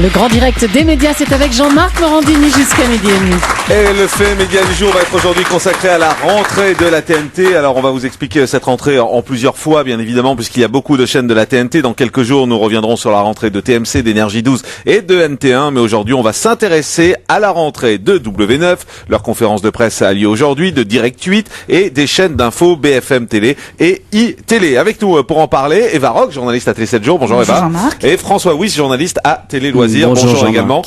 Le grand direct des médias, c'est avec Jean-Marc Morandini jusqu'à midi et demi. Et le fait média du jour va être aujourd'hui consacré à la rentrée de la TNT. Alors on va vous expliquer cette rentrée en plusieurs fois, bien évidemment, puisqu'il y a beaucoup de chaînes de la TNT. Dans quelques jours, nous reviendrons sur la rentrée de TMC, d'Énergie 12 et de NT1. Mais aujourd'hui, on va s'intéresser à la rentrée de W9. Leur conférence de presse a lieu aujourd'hui, de Direct 8 et des chaînes d'infos BFM Télé et iTélé. Avec nous pour en parler, Eva Rock, journaliste à Télé 7 jours. Bonjour Eva. Jean-Marc. Et François Wyss, journaliste à Télé Loisirs. Bonjour également.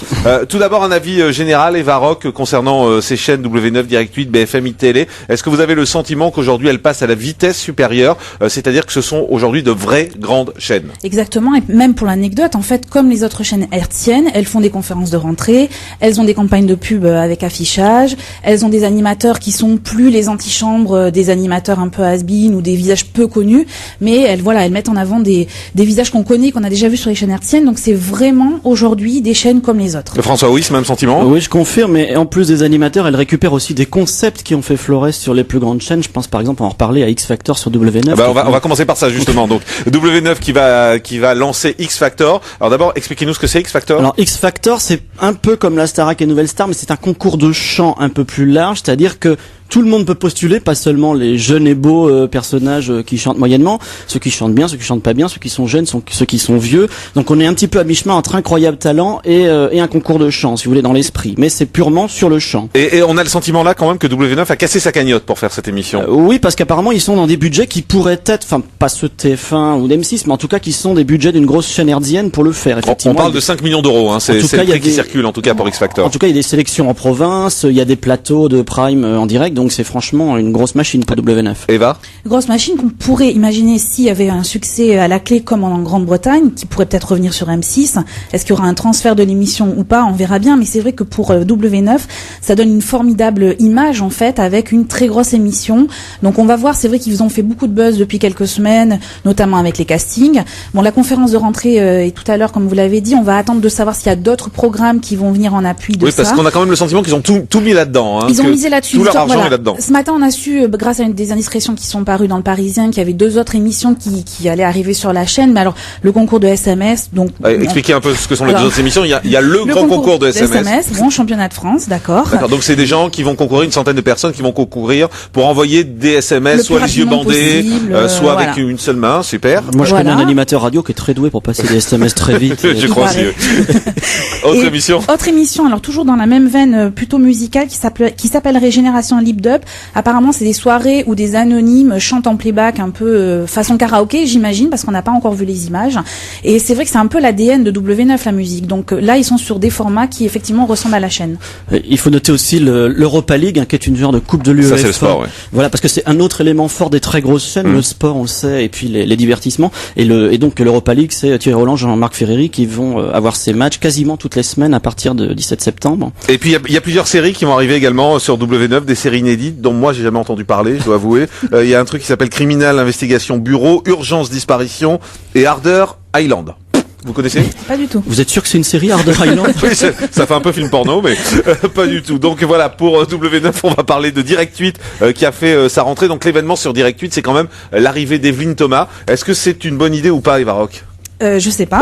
Tout d'abord, un avis général, Eva Rock, concernant ces chaînes W9, Direct 8, BFM, iTélé. Est-ce que vous avez le sentiment qu'aujourd'hui, elles passent à la vitesse supérieure, c'est-à-dire que ce sont aujourd'hui de vraies grandes chaînes? Exactement, et même pour l'anecdote, en fait, comme les autres chaînes hertziennes, elles font des conférences de rentrée, elles ont des campagnes de pub avec affichage, elles ont des animateurs qui sont plus les antichambres, des animateurs un peu has-been ou des visages peu connus, mais elles mettent en avant des visages qu'on connaît, qu'on a déjà vus sur les chaînes hertziennes, donc c'est vraiment aujourd'hui des chaînes comme les autres. François Wyss, même sentiment? Oui, je confirme, mais en plus des animateurs, elle récupère aussi des concepts qui ont fait florès sur les plus grandes chaînes. Je pense par exemple, on en reparler à X Factor sur W9. On va commencer par ça justement. Donc W9 qui va lancer X Factor. Alors d'abord, expliquez-nous ce que c'est X Factor. Alors X Factor, c'est un peu comme la Starac et Nouvelle Star, mais c'est un concours de chant un peu plus large, c'est-à-dire que tout le monde peut postuler, pas seulement les jeunes et beaux personnages qui chantent moyennement, ceux qui chantent bien, ceux qui chantent pas bien, ceux qui sont jeunes, ceux qui sont vieux. Donc on est un petit peu à mi-chemin entre incroyable talent et un concours de chant, si vous voulez, dans l'esprit. Mais c'est purement sur le chant. Et on a le sentiment là quand même que W9 a cassé sa cagnotte pour faire cette émission. Oui, parce qu'apparemment ils sont dans des budgets qui pourraient être, enfin pas ceux de TF1 ou d'M6, mais en tout cas qui sont des budgets d'une grosse chaîne hertzienne pour le faire. Effectivement, on parle de 5 millions d'euros, hein. C'est le prix qui circule en tout cas pour X Factor. En tout cas, il y a des sélections en province, il y a des plateaux de prime en direct, donc c'est franchement une grosse machine pour W9. Eva? Grosse machine qu'on pourrait imaginer s'il y avait un succès à la clé comme en Grande-Bretagne, qui pourrait peut-être revenir sur M6. Est-ce qu'il y aura un transfert de l'émission ou pas? On verra bien, mais c'est vrai que pour W9, ça donne une formidable image en fait, avec une très grosse émission. Donc on va voir, c'est vrai qu'ils ont fait beaucoup de buzz depuis quelques semaines, notamment avec les castings. Bon, la conférence de rentrée est tout à l'heure, comme vous l'avez dit, on va attendre de savoir s'il y a d'autres programmes qui vont venir en appui de ça. Oui, parce qu'on a quand même le sentiment qu'ils ont tout mis là-dedans. Hein, ils ont misé là-dessus. Tout leur argent est là-dedans. Ce matin, on a su, grâce à des indiscrétions qui sont parues dans le Parisien, qu'il y avait 2 autres émissions qui allaient arriver sur la chaîne. Mais alors, le concours de SMS, donc... expliquez un peu ce que sont les 2 autres émissions. Il y a le grand concours de SMS. Bon, championnat de France, d'accord. Donc c'est des gens qui vont concourir, une centaine de personnes qui vont concourir pour envoyer des SMS, soit les yeux bandés, soit avec une seule main. Super. Moi, je connais un animateur radio qui est très doué pour passer des SMS très vite. Je crois aussi. Autre émission. Autre émission, alors toujours dans la même veine plutôt musicale, qui s'appellerait Génération Lip Dub. Apparemment, c'est des soirées où des anonymes chantent en playback un peu façon karaoké, j'imagine, parce qu'on n'a pas encore vu les images. Et c'est vrai que c'est un peu l'ADN de W9, la musique. Donc là, ils sont sur des formats qui effectivement ressemblent à la chaîne. Il faut noter aussi l'Europa League, qui est une genre de coupe de l'UEFA. Ça, c'est le sport, ouais. Voilà, parce que c'est un autre élément fort des très grosses chaînes, le sport, on le sait, et puis les divertissements. Et donc l'Europa League, c'est Thierry Roland, Jean-Marc Ferreri qui vont avoir ces matchs quasiment toutes les semaines à partir de 17 septembre. Et puis il y a plusieurs séries qui vont arriver également sur W9, des séries inédites dont moi j'ai jamais entendu parler, je dois avouer. Il y a un truc qui s'appelle Criminal Investigation Bureau, Urgence Disparition et Harder Island. Vous connaissez? Pas du tout. Vous êtes sûr que c'est une série Harder Island? Oui, ça fait un peu film porno, mais pas du tout. Donc voilà, pour W9, on va parler de Direct 8 qui a fait sa rentrée. Donc l'événement sur Direct 8, c'est quand même l'arrivée d'Evelyne Thomas. Est-ce que c'est une bonne idée ou pas, Eva Rock? Je sais pas.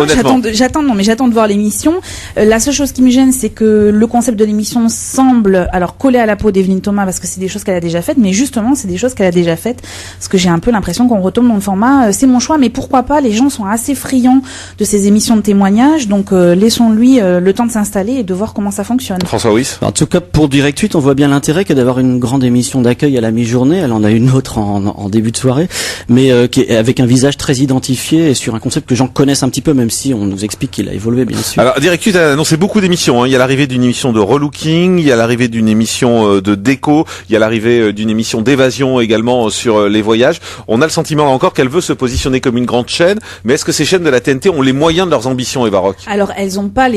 J'attends de voir l'émission. La seule chose qui me gêne, c'est que le concept de l'émission semble alors coller à la peau d'Evelyne Thomas parce que c'est des choses qu'elle a déjà faites, mais justement, c'est des choses qu'elle a déjà faites parce que j'ai un peu l'impression qu'on retombe dans le format. C'est mon choix, mais pourquoi pas? Les gens sont assez friands de ces émissions de témoignages, donc laissons-lui le temps de s'installer et de voir comment ça fonctionne. François Wyss. En tout cas, pour Direct 8, on voit bien l'intérêt qu'est d'avoir une grande émission d'accueil à la mi-journée. Elle en a une autre en début de soirée, mais qui est avec un visage très identifié et sur un concept que j'en connais un petit peu, même si on nous explique qu'il a évolué, bien sûr. Alors, Direct 8 a annoncé beaucoup d'émissions, hein. Il y a l'arrivée d'une émission de relooking, il y a l'arrivée d'une émission de déco, il y a l'arrivée d'une émission d'évasion également sur les voyages. On a le sentiment là encore qu'elle veut se positionner comme une grande chaîne, mais est-ce que ces chaînes de la TNT ont les moyens de leurs ambitions, Eva Rock? Alors, elles ont pas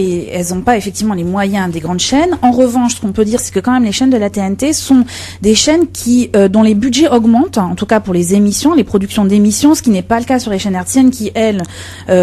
effectivement les moyens des grandes chaînes. En revanche, ce qu'on peut dire, c'est que quand même les chaînes de la TNT sont des chaînes qui, dont les budgets augmentent, en tout cas pour les émissions, les productions d'émissions, ce qui n'est pas le cas sur les chaînes hertziennes qui, elles,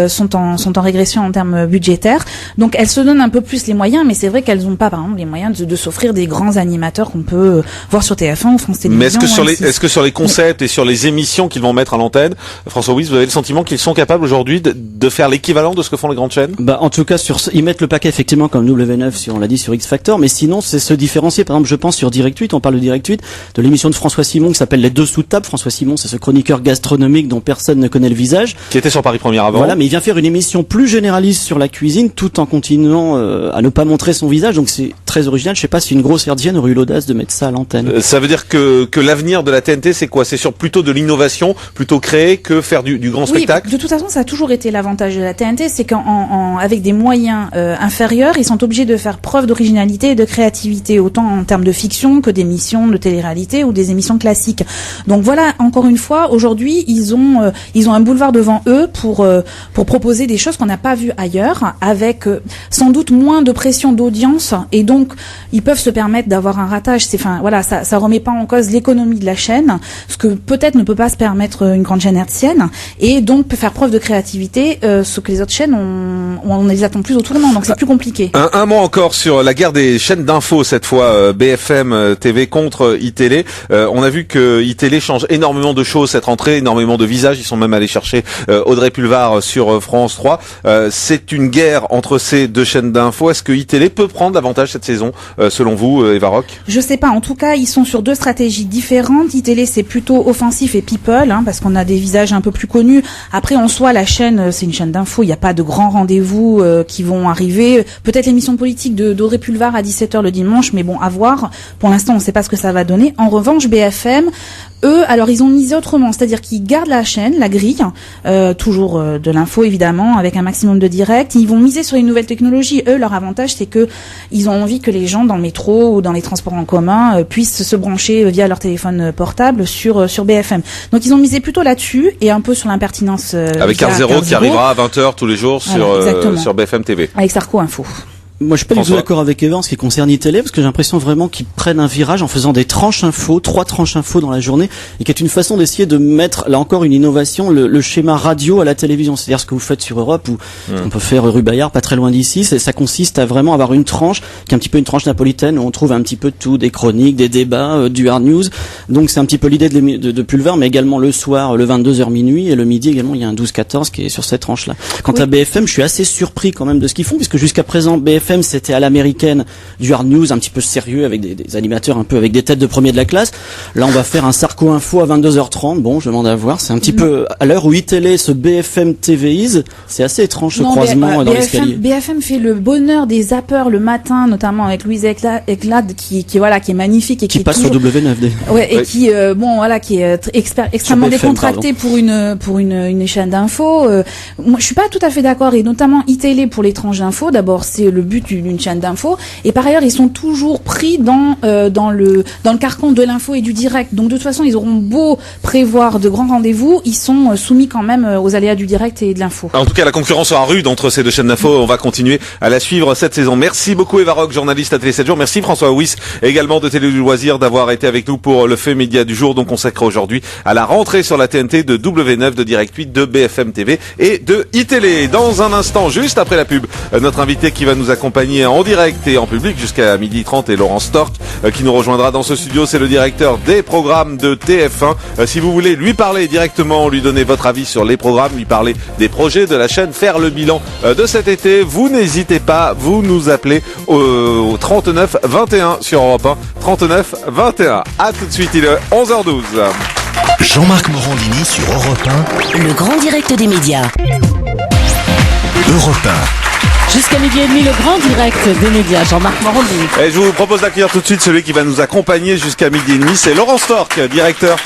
sont en régression en termes budgétaires. Donc elles se donnent un peu plus les moyens, mais c'est vrai qu'elles n'ont pas, par exemple, les moyens de s'offrir des grands animateurs qu'on peut voir sur TF1 ou France Télévisions. Mais est-ce que sur les concepts et sur les émissions qu'ils vont mettre à l'antenne, François Wyss, vous avez le sentiment qu'ils sont capables aujourd'hui de faire l'équivalent de ce que font les grandes chaînes? En tout cas, ils mettent le paquet effectivement comme W9, si on l'a dit, sur X Factor, mais sinon c'est se différencier. Par exemple, je pense sur Direct 8, on parle de Direct 8, de l'émission de François Simon qui s'appelle Les Dessous de table. François Simon, c'est ce chroniqueur gastronomique dont personne ne connaît le visage. Qui était sur Paris Première avant. Voilà, mais il vient faire une émission plus généraliste sur la cuisine tout en continuant à ne pas montrer son visage, donc c'est très original. Je sais pas si une grosse herdienne aurait eu l'audace de mettre ça à l'antenne. Ça veut dire que l'avenir de la TNT, c'est quoi? C'est sur plutôt de l'innovation, plutôt créer que faire du grand spectacle? De toute façon, ça a toujours été l'avantage de la TNT, c'est avec des moyens inférieurs, ils sont obligés de faire preuve d'originalité et de créativité, autant en termes de fiction que d'émissions de télé-réalité ou des émissions classiques. Donc voilà, encore une fois, aujourd'hui, ils ont un boulevard devant eux pour proposer des choses qu'on n'a pas vues ailleurs, avec sans doute moins de pression d'audience, et donc ils peuvent se permettre d'avoir un ratage. Ça remet pas en cause l'économie de la chaîne, ce que peut-être ne peut pas se permettre une grande chaîne hertzienne, et donc peut faire preuve de créativité, ce que les autres chaînes on ne les attend plus au tournant, donc c'est plus compliqué. Un mot encore sur la guerre des chaînes d'infos, cette fois BFM TV contre iTélé. On a vu que iTélé change énormément de choses cette rentrée, énormément de visages. Ils sont même allés chercher Audrey Pulvar sur France 3. C'est une guerre entre ces deux chaînes d'infos. Est-ce que iTélé peut prendre l'avantage cette saison, selon vous, Eva Roch? Je sais pas. En tout cas, ils sont sur deux stratégies différentes. iTélé, c'est plutôt offensif et people, parce qu'on a des visages un peu plus connus. Après, en soi, la chaîne, c'est une chaîne d'infos. Il n'y a pas de grands rendez-vous qui vont arriver. Peut-être l'émission politique d'Audrey Pulvar à 17h le dimanche, mais bon, à voir. Pour l'instant, on ne sait pas ce que ça va donner. En revanche, BFM, eux, alors ils ont misé autrement, c'est-à-dire qu'ils gardent la chaîne, la grille, toujours de l'info évidemment, avec un maximum de direct. Ils vont miser sur les nouvelles technologies. Eux, leur avantage, c'est que ils ont envie que les gens dans le métro ou dans les transports en commun puissent se brancher via leur téléphone portable sur BFM. Donc ils ont misé plutôt là-dessus et un peu sur l'impertinence. Avec R0 qui arrivera à 20h tous les jours sur BFM TV. Avec Sarko Info. Moi, je suis pas du tout d'accord avec Eva en ce qui concerne iTélé, parce que j'ai l'impression vraiment qu'ils prennent un virage en faisant des tranches info, 3 tranches info dans la journée, et qui est une façon d'essayer de mettre, là encore, une innovation, le schéma radio à la télévision. C'est-à-dire ce que vous faites sur Europe, où on peut faire rue Bayard, pas très loin d'ici. Ça consiste à vraiment avoir une tranche, qui est un petit peu une tranche napolitaine, où on trouve un petit peu de tout, des chroniques, des débats, du hard news. Donc c'est un petit peu l'idée de Pulvar, mais également le soir, le 22h minuit, et le midi également, il y a un 12-14 qui est sur cette tranche-là. Quant à BFM, je suis assez surpris quand même de ce qu'ils font, puisque jusqu'à présent, BFM, c'était à l'américaine du hard news un petit peu sérieux avec des animateurs un peu avec des têtes de premier de la classe. Là, on va faire un Sarko Info à 22h30. Bon, je demande à voir. C'est un petit peu à l'heure où iTélé se BFM TVise. C'est assez étrange ce croisement dans l'escalier. BFM fait le bonheur des zappeurs le matin, notamment avec Louise Eclade qui est magnifique et qui passe toujours... sur W9D. Ouais, et qui qui est extrêmement BFM, décontracté pour une chaîne d'info. Moi, je suis pas tout à fait d'accord, et notamment iTélé pour les tranches d'info. D'abord, c'est le but d'une chaîne d'info, et par ailleurs ils sont toujours pris dans le carcan de l'info et du direct. Donc de toute façon, ils auront beau prévoir de grands rendez-vous, ils sont soumis quand même aux aléas du direct et de l'info. En tout cas, la concurrence sera rude entre ces deux chaînes d'info. On va continuer à la suivre cette saison. Merci beaucoup Eva Roch, journaliste à Télé 7 jours. Merci François Wyss, également de Télé du Loisir, d'avoir été avec nous pour le fait média du jour, donc consacré aujourd'hui à la rentrée sur la TNT de W9, de Direct 8, de BFM TV et de iTélé. Dans un instant, juste après la pub, notre invité qui va nous accompagner en direct et en public jusqu'à 12h30 et Laurent Stork qui nous rejoindra dans ce studio. C'est le directeur des programmes de TF1. Si vous voulez lui parler directement, lui donner votre avis sur les programmes, lui parler des projets de la chaîne, faire le bilan de cet été, vous n'hésitez pas, vous nous appelez au 39 21 sur Europe 1. 39 21. À tout de suite, il est 11h12. Jean-Marc Morandini sur Europe 1. Le grand direct des médias. Europe 1. Jusqu'à 12h30, le grand direct des médias. Jean-Marc Morandini. Et je vous propose d'accueillir tout de suite celui qui va nous accompagner jusqu'à 12h30. C'est Laurent Stork, directeur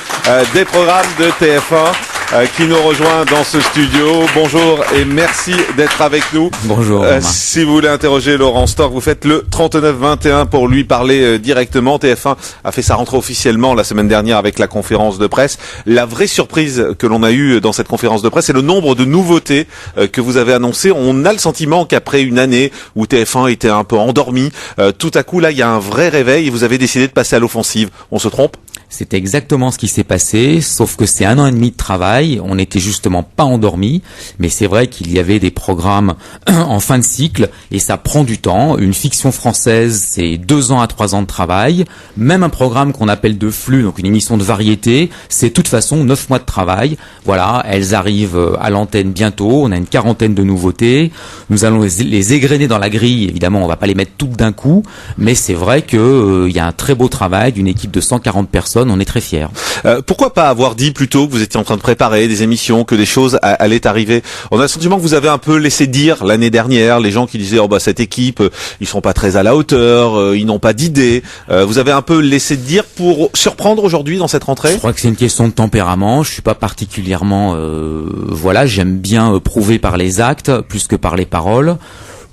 des programmes de TF1, qui nous rejoint dans ce studio. Bonjour et merci d'être avec nous. Bonjour. Si vous voulez interroger Laurent Stork, vous faites le 39-21 pour lui parler directement. TF1 a fait sa rentrée officiellement la semaine dernière avec la conférence de presse. La vraie surprise que l'on a eue dans cette conférence de presse, c'est le nombre de nouveautés que vous avez annoncées. On a le sentiment qu'après une année où TF1 était un peu endormi, tout à coup là il y a un vrai réveil et vous avez décidé de passer à l'offensive. On se trompe ? C'est exactement ce qui s'est passé, sauf que c'est 1 an et demi de travail, on n'était justement pas endormis, mais c'est vrai qu'il y avait des programmes en fin de cycle, et ça prend du temps. Une fiction française, c'est 2 ans à 3 ans de travail, même un programme qu'on appelle de flux, donc une émission de variété, c'est de toute façon 9 mois de travail. Voilà, elles arrivent à l'antenne bientôt, on a une 40aine de nouveautés, nous allons les égrener dans la grille, évidemment on va pas les mettre toutes d'un coup, mais c'est vrai que il y a un très beau travail d'une équipe de 140 personnes. On est très fiers. Pourquoi pas avoir dit plus tôt que vous étiez en train de préparer des émissions, que des choses allaient arriver? On a le sentiment que vous avez un peu laissé dire l'année dernière les gens qui disaient cette équipe ils sont pas très à la hauteur, ils n'ont pas d'idées. Vous avez un peu laissé dire pour surprendre aujourd'hui dans cette rentrée? Je crois que c'est une question de tempérament. Je suis pas particulièrement j'aime bien prouver par les actes plus que par les paroles.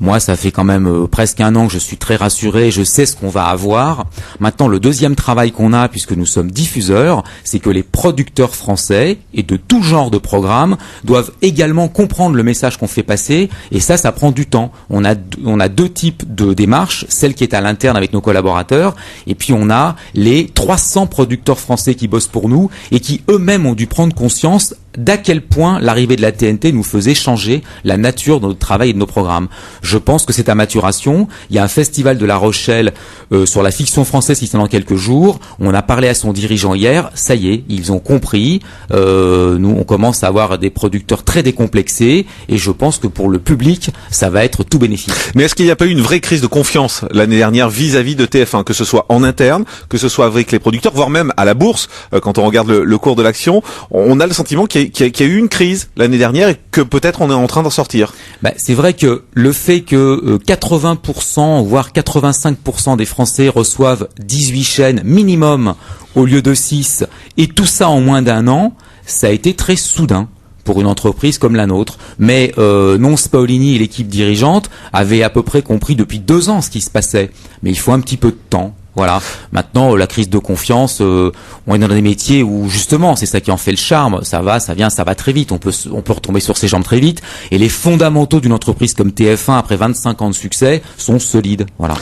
Moi, ça fait quand même presque 1 an que je suis très rassuré, je sais ce qu'on va avoir. Maintenant, le deuxième travail qu'on a, puisque nous sommes diffuseurs, c'est que les producteurs français, et de tout genre de programmes, doivent également comprendre le message qu'on fait passer, et ça prend du temps. On a 2 types de démarches, celle qui est à l'interne avec nos collaborateurs, et puis on a les 300 producteurs français qui bossent pour nous, et qui eux-mêmes ont dû prendre conscience d'à quel point l'arrivée de la TNT nous faisait changer la nature de notre travail et de nos programmes. Je pense que c'est à maturation. Il y a un festival de La Rochelle sur la fiction française qui c'est dans quelques jours. On a parlé à son dirigeant hier. Ça y est, ils ont compris. Nous, on commence à avoir des producteurs très décomplexés et je pense que pour le public, ça va être tout bénéfice. Mais est-ce qu'il n'y a pas eu une vraie crise de confiance l'année dernière vis-à-vis de TF1, que ce soit en interne, que ce soit avec les producteurs, voire même à la bourse, quand on regarde le cours de l'action, on a le sentiment qu'il y a eu une crise l'année dernière et que peut-être on est en train d'en sortir. C'est vrai que le fait que 80% voire 85% des Français reçoivent 18 chaînes minimum au lieu de 6 et tout ça en moins d'1 an, ça a été très soudain pour une entreprise comme la nôtre. Mais Nonce Paolini et l'équipe dirigeante avaient à peu près compris depuis 2 ans ce qui se passait. Mais il faut un petit peu de temps. Voilà. Maintenant, la crise de confiance, on est dans des métiers où justement, c'est ça qui en fait le charme. Ça va, ça vient, ça va très vite. On peut retomber sur ses jambes très vite. Et les fondamentaux d'une entreprise comme TF1 après 25 ans de succès sont solides. Voilà.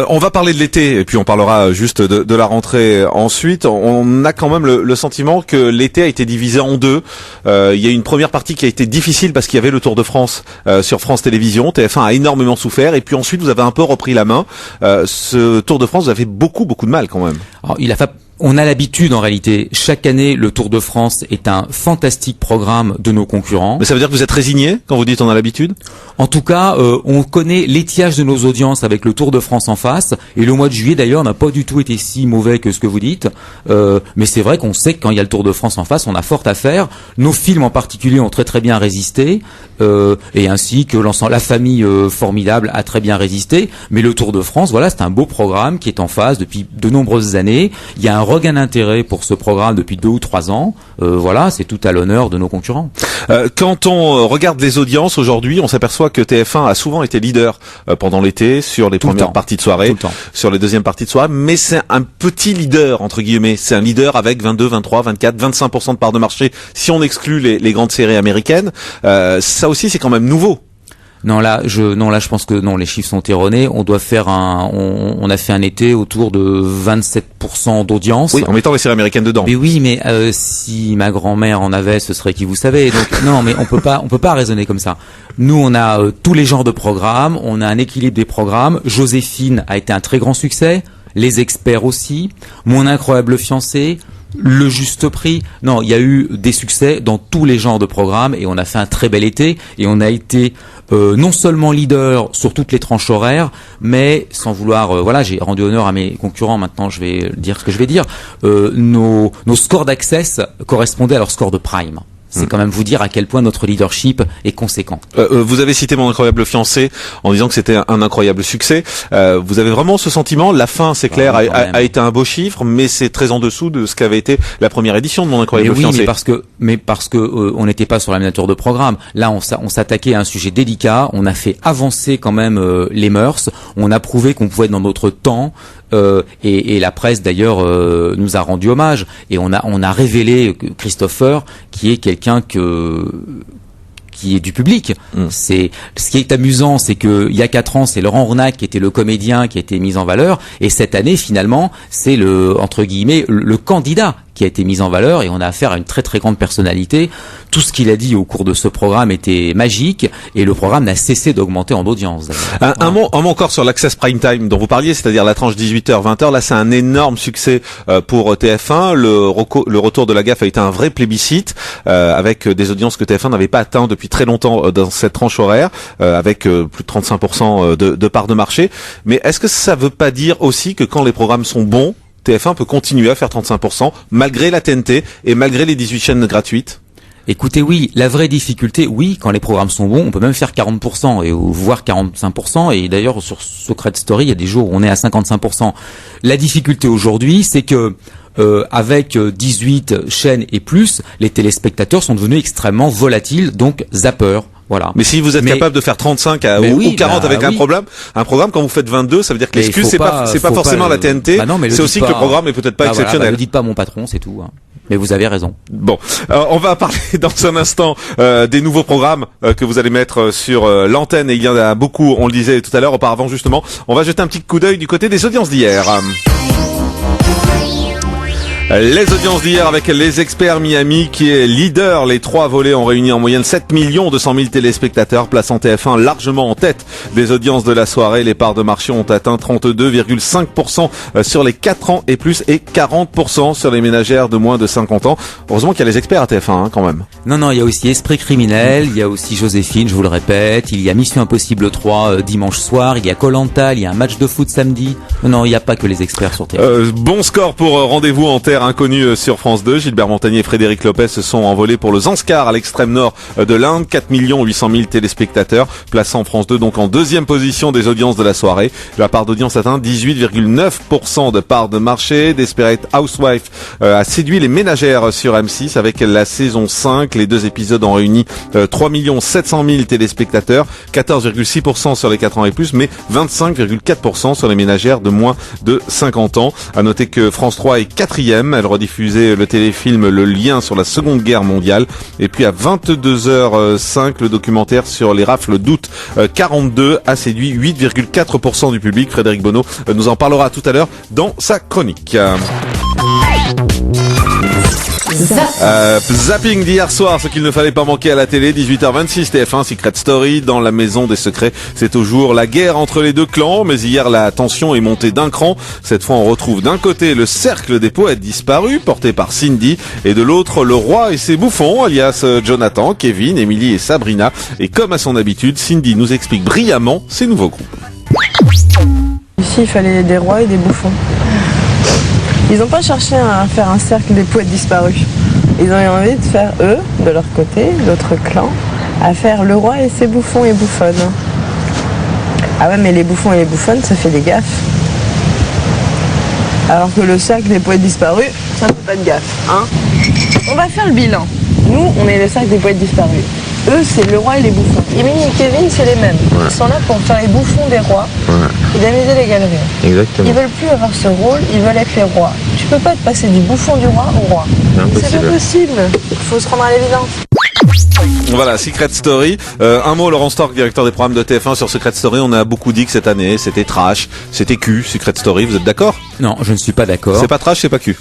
On va parler de l'été et puis on parlera juste de la rentrée ensuite. On a quand même le sentiment que l'été a été divisé en 2. Il y a une première partie qui a été difficile parce qu'il y avait le Tour de France sur France Télévisions. TF1 a énormément souffert et puis ensuite vous avez un peu repris la main. Ce Tour de France, vous avez beaucoup de mal quand même. Alors, on a l'habitude en réalité, chaque année le Tour de France est un fantastique programme de nos concurrents. Mais ça veut dire que vous êtes résigné quand vous dites on a l'habitude? En tout cas, on connaît l'étiage de nos audiences avec le Tour de France en face, et le mois de juillet d'ailleurs n'a pas du tout été si mauvais que ce que vous dites, mais c'est vrai qu'on sait que quand il y a le Tour de France en face, on a fort à faire. Nos films en particulier ont très bien résisté, et ainsi que l'ensemble, la famille formidable a très bien résisté, mais le Tour de France, voilà, c'est un beau programme qui est en phase depuis de nombreuses années. Il y a un regain d'intérêt pour ce programme depuis 2 ou 3 ans. Voilà, c'est tout à l'honneur de nos concurrents. Quand on regarde les audiences aujourd'hui, on s'aperçoit que TF1 a souvent été leader pendant l'été sur les premières parties de soirée, sur les deuxièmes parties de soirée, mais c'est un petit leader entre guillemets. C'est un leader avec 22, 23, 24, 25% de part de marché si on exclut les grandes séries américaines. Ça aussi, c'est quand même nouveau. Non là, je pense que non, les chiffres sont erronés. On doit faire on a fait un été autour de 27% d'audience. Oui, en mettant les séries américaines dedans. Mais oui, mais si ma grand-mère en avait, ce serait qui vous savez. Donc non, mais on peut pas raisonner comme ça. Nous, on a tous les genres de programmes, on a un équilibre des programmes. Joséphine a été un très grand succès, Les Experts aussi, Mon incroyable fiancé, Le Juste Prix. Non, il y a eu des succès dans tous les genres de programmes et on a fait un très bel été et on a été non seulement leader sur toutes les tranches horaires, mais sans vouloir, j'ai rendu honneur à mes concurrents. Maintenant, je vais dire ce que je vais dire. Nos scores d'access correspondaient à leur score de prime. C'est quand même vous dire à quel point notre leadership est conséquent. Vous avez cité Mon incroyable fiancé en disant que c'était un incroyable succès. Vous avez vraiment ce sentiment, la fin c'est clair a été un beau chiffre, mais c'est très en dessous de ce qu'avait été la première édition de Mon incroyable fiancé. Mais parce que on n'était pas sur la même nature de programme. Là on s'attaquait à un sujet délicat, on a fait avancer quand même les mœurs, on a prouvé qu'on pouvait être dans notre temps. Et la presse d'ailleurs nous a rendu hommage et on a révélé Christopher qui est quelqu'un qui est du public. C'est ce qui est amusant, c'est que il y a 4 ans, c'est Laurent Ronac qui était le comédien qui a été mis en valeur, et cette année finalement, c'est le entre guillemets le candidat qui a été mis en valeur, et on a affaire à une très très grande personnalité. Tout ce qu'il a dit au cours de ce programme était magique, et le programme n'a cessé d'augmenter en audience. Un mot encore sur l'Access Prime Time dont vous parliez, c'est-à-dire la tranche 18h-20h. Là, c'est un énorme succès pour TF1. Le retour de la gaffe a été un vrai plébiscite, avec des audiences que TF1 n'avait pas atteint depuis très longtemps dans cette tranche horaire, avec plus de 35% de part de marché. Mais est-ce que ça veut pas dire aussi que quand les programmes sont bons, TF1 peut continuer à faire 35% malgré la TNT et malgré les 18 chaînes gratuites? Écoutez, oui, la vraie difficulté, oui, quand les programmes sont bons, on peut même faire 40% et voire 45%. Et d'ailleurs, sur Secret Story, il y a des jours où on est à 55%. La difficulté aujourd'hui, c'est que avec 18 chaînes et plus, les téléspectateurs sont devenus extrêmement volatiles, donc zappeurs. Voilà. Mais si vous êtes capable de faire 35 ou 40 avec un programme, quand vous faites 22, ça veut dire que l'excuse c'est pas forcément la TNT, c'est aussi que le programme est peut-être pas exceptionnel. Ne dites pas mon patron, c'est tout. Hein. Mais vous avez raison. Bon, on va parler dans un instant des nouveaux programmes que vous allez mettre sur l'antenne, et il y en a beaucoup, on le disait tout à l'heure. Auparavant, justement, on va jeter un petit coup d'œil du côté des audiences d'hier. Les audiences d'hier avec les experts Miami qui est leader. Les 3 volets ont réuni en moyenne 7 200 000 téléspectateurs, plaçant TF1 largement en tête des audiences de la soirée. Les parts de marché ont atteint 32,5% sur les 4 ans et plus, et 40% sur les ménagères de moins de 50 ans. Heureusement qu'il y a les experts à TF1 quand même. Non, il y a aussi Esprit criminel, il y a aussi Joséphine, je vous le répète, il y a Mission Impossible 3 dimanche soir, il y a Koh-Lanta, il y a un match de foot samedi. Non, il n'y a pas que les experts sur TF1. Bon score pour Rendez-vous en terre inconnue sur France 2. Gilbert Montagnier et Frédéric Lopez se sont envolés pour le Zanskar à l'extrême nord de l'Inde. 4 800 000 téléspectateurs, plaçant France 2 donc en deuxième position des audiences de la soirée. La part d'audience atteint 18,9% de part de marché. Desperate Housewife a séduit les ménagères sur M6 avec la saison 5. Les 2 épisodes ont réuni 3 700 000 téléspectateurs, 14,6% sur les 4 ans et plus, mais 25,4% sur les ménagères de moins de 50 ans. À noter que France 3 est 4e. Elle rediffusait le téléfilm Le Lien sur la Seconde Guerre mondiale. Et puis à 22h05, le documentaire sur les rafles d'août 42 a séduit 8,4% du public. Frédéric Bonneau nous en parlera tout à l'heure dans sa chronique. Zapping d'hier soir, ce qu'il ne fallait pas manquer à la télé. 18h26, TF1, Secret Story, dans la maison des secrets. C'est toujours la guerre entre les deux clans, mais hier la tension est montée d'un cran. Cette fois on retrouve d'un côté le cercle des poètes disparus, porté par Cindy, et de l'autre le roi et ses bouffons, alias Jonathan, Kevin, Emily et Sabrina. Et comme à son habitude, Cindy nous explique brillamment ses nouveaux groupes. Ici il fallait des rois et des bouffons. Ils n'ont pas cherché à faire un cercle des poètes disparus. Ils ont eu envie de faire, eux, de leur côté, l'autre clan, à faire le roi et ses bouffons et bouffonnes. Ah ouais, mais les bouffons et les bouffonnes, ça fait des gaffes. Alors que le cercle des poètes disparus, ça ne fait pas de gaffe, hein. On va faire le bilan. Nous, on est le cercle des poètes disparus. Eux, c'est le roi et les bouffons. Emily et Kevin, c'est les mêmes. Ils sont là pour faire les bouffons des rois et d'amuser les galeries. Exactement. Ils veulent plus avoir ce rôle, ils veulent être les rois. Tu peux pas te passer du bouffon du roi au roi. C'est pas possible. Il faut se rendre à l'évidence. Voilà, Secret Story. Un mot, Laurent Stork, directeur des programmes de TF1 sur Secret Story. On a beaucoup dit que cette année, c'était trash, c'était cul, Secret Story. Vous êtes d'accord? Non, je ne suis pas d'accord. C'est pas trash, c'est pas cul.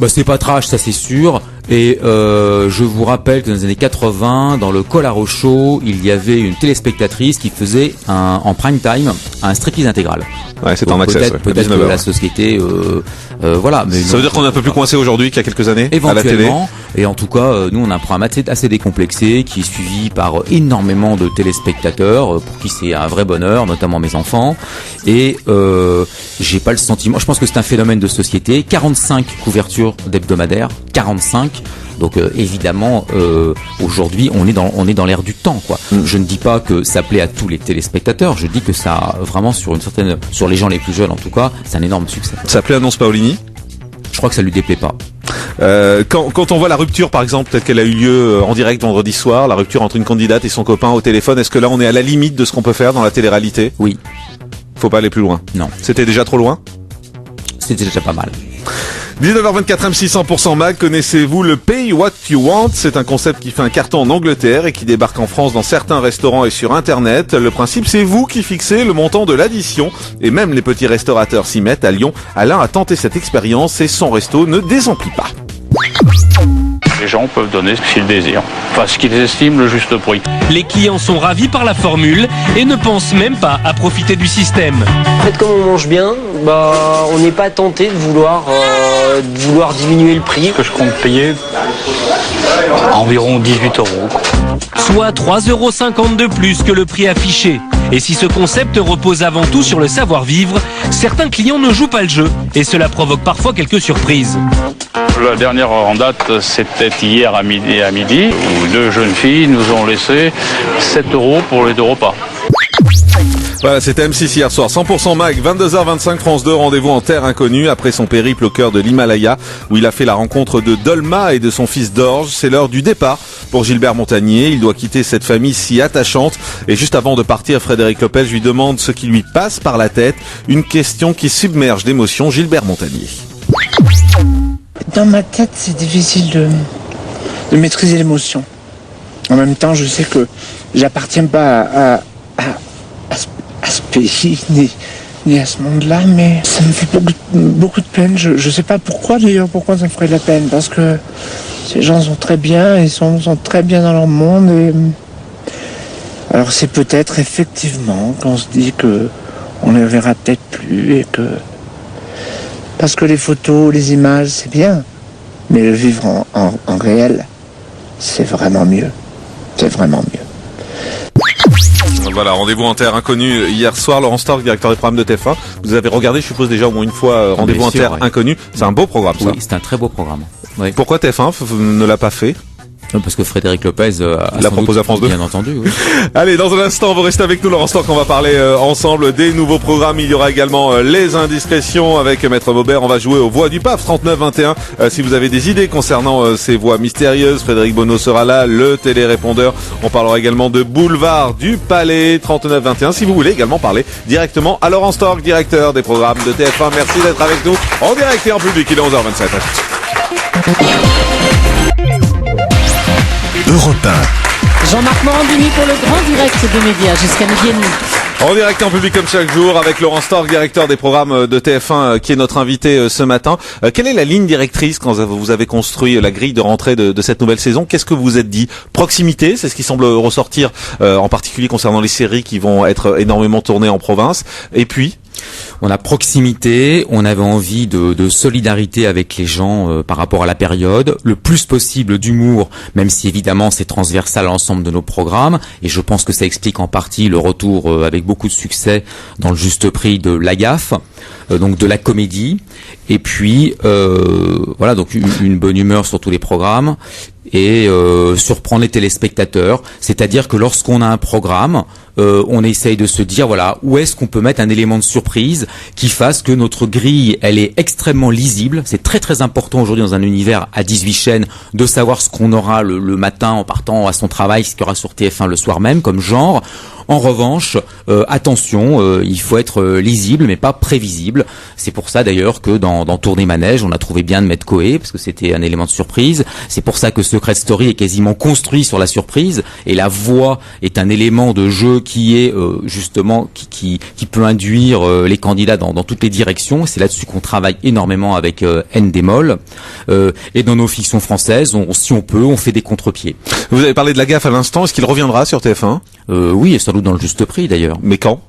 Bah c'est pas trash, ça c'est sûr. Et je vous rappelle que dans les années 80, dans le Colaro Show, il y avait une téléspectatrice qui faisait en prime time un striptease intégral. Ouais, c'est en access. Peut-être que la société, voilà. Mais ça veut dire qu'on est un peu plus coincé aujourd'hui qu'il y a quelques années à la télé. Éventuellement. Et en tout cas, nous on a un programme assez décomplexé qui est suivi par énormément de téléspectateurs pour qui c'est un vrai bonheur, notamment mes enfants. Et j'ai pas le sentiment. Je pense que c'est un phénomène de société. 45 couvertures d'hebdomadaires, 45. Donc évidemment, aujourd'hui, on est dans l'ère du temps, quoi. Je ne dis pas que ça plaît à tous les téléspectateurs. Je dis que ça, vraiment, sur les gens les plus jeunes, en tout cas, c'est un énorme succès. Ça plaît à Nonce Paolini? Je crois que ça lui déplaît pas. Quand on voit la rupture, par exemple, peut-être qu'elle a eu lieu en direct vendredi soir, la rupture entre une candidate et son copain au téléphone, est-ce que là, on est à la limite de ce qu'on peut faire dans la télé-réalité? Oui. Faut pas aller plus loin. Non. C'était déjà trop loin? C'était déjà pas mal. 19h24 M6 100% Mag, connaissez-vous le Pay What You Want? C'est un concept qui fait un carton en Angleterre et qui débarque en France dans certains restaurants et sur Internet. Le principe, c'est vous qui fixez le montant de l'addition et même les petits restaurateurs s'y mettent. À Lyon, Alain a tenté cette expérience et son resto ne désemplit pas. Les gens peuvent donner ce qu'ils désirent, enfin ce qu'ils estiment le juste prix. Les clients sont ravis par la formule et ne pensent même pas à profiter du système. En fait, comme on mange bien, on n'est pas tenté de vouloir diminuer le prix. Ce que je compte payer, environ 18 €. Soit 3,50 € de plus que le prix affiché. Et si ce concept repose avant tout sur le savoir-vivre, certains clients ne jouent pas le jeu et cela provoque parfois quelques surprises. La dernière en date, c'était hier à midi, où 2 jeunes filles nous ont laissé 7 € pour les 2 repas. Voilà, c'était M6 hier soir. 100% Mag, 22h25, France 2, rendez-vous en terre inconnue après son périple au cœur de l'Himalaya où il a fait la rencontre de Dolma et de son fils Dorje. C'est l'heure du départ pour Gilbert Montagnier. Il doit quitter cette famille si attachante. Et juste avant de partir, Frédéric Lopez lui demande ce qui lui passe par la tête. Une question qui submerge d'émotions. Gilbert Montagnier. Dans ma tête, c'est difficile de maîtriser l'émotion. En même temps, je sais que j'appartiens pas à ce pays, ni à ce monde-là, mais ça me fait beaucoup de peine. Je sais pas pourquoi d'ailleurs, pourquoi ça me ferait de la peine, parce que ces gens sont très bien, ils sont très bien dans leur monde. Et alors c'est peut-être effectivement qu'on se dit que on les verra peut-être plus et que parce que les photos, les images, c'est bien, mais le vivre en réel, c'est vraiment mieux. C'est vraiment mieux. Voilà, rendez-vous en terre inconnue hier soir. Laurent Stork, directeur des programmes de TF1. Vous avez regardé, je suppose, déjà au moins une fois Rendez-vous en terre inconnue. C'est un beau programme, ça. Oui, c'est un très beau programme. Oui. Pourquoi TF1 ne l'a pas fait? Parce que Frédéric Lopez l'a proposé à France 2. Bien entendu, oui. Allez, dans un instant, vous restez avec nous, Laurent Stork, on va parler ensemble des nouveaux programmes. Il y aura également les indiscrétions avec Maître Maubert. On va jouer aux voix du pape 3921. Si vous avez des idées concernant ces voix mystérieuses, Frédéric Bonneau sera là, le télérépondeur. On parlera également de Boulevard du Palais 3921. Si vous voulez également parler directement à Laurent Stork, directeur des programmes de TF1. Merci d'être avec nous en direct et en public. Il est 11h27. Europe 1. Jean-Marc Morandini pour le grand direct des médias jusqu'à midi et demi. En direct et en public comme chaque jour avec Laurent Stork, directeur des programmes de TF1 qui est notre invité ce matin. Quelle est la ligne directrice quand vous avez construit la grille de rentrée de cette nouvelle saison? Qu'est-ce que vous vous êtes dit? Proximité, c'est ce qui semble ressortir en particulier concernant les séries qui vont être énormément tournées en province. Et puis on a proximité, on avait envie de solidarité avec les gens par rapport à la période, le plus possible d'humour, même si évidemment c'est transversal à l'ensemble de nos programmes, et je pense que ça explique en partie le retour avec beaucoup de succès dans le juste prix de La Gaffe, donc de la comédie, et puis voilà, donc une bonne humeur sur tous les programmes, et surprendre les téléspectateurs, c'est-à-dire que lorsqu'on a un programme, on essaye de se dire voilà où est-ce qu'on peut mettre un élément de surprise qui fasse que notre grille elle est extrêmement lisible. C'est très très important aujourd'hui dans un univers à 18 chaînes de savoir ce qu'on aura le matin en partant à son travail, ce qu'il y aura sur TF1 le soir même comme genre. En revanche, attention, il faut être lisible mais pas prévisible. C'est pour ça d'ailleurs que dans Tournée Manège, on a trouvé bien de mettre Coé parce que c'était un élément de surprise. C'est pour ça que Secret Story est quasiment construit sur la surprise et la voix est un élément de jeu qui est justement qui peut induire les candidats dans toutes les directions. C'est là-dessus qu'on travaille énormément avec Endemol et dans nos fictions françaises, si on peut, on fait des contre-pieds. Vous avez parlé de La Gaffe à l'instant. Est-ce qu'il reviendra sur TF1? Oui, et sans doute dans le juste prix d'ailleurs. Mais quand?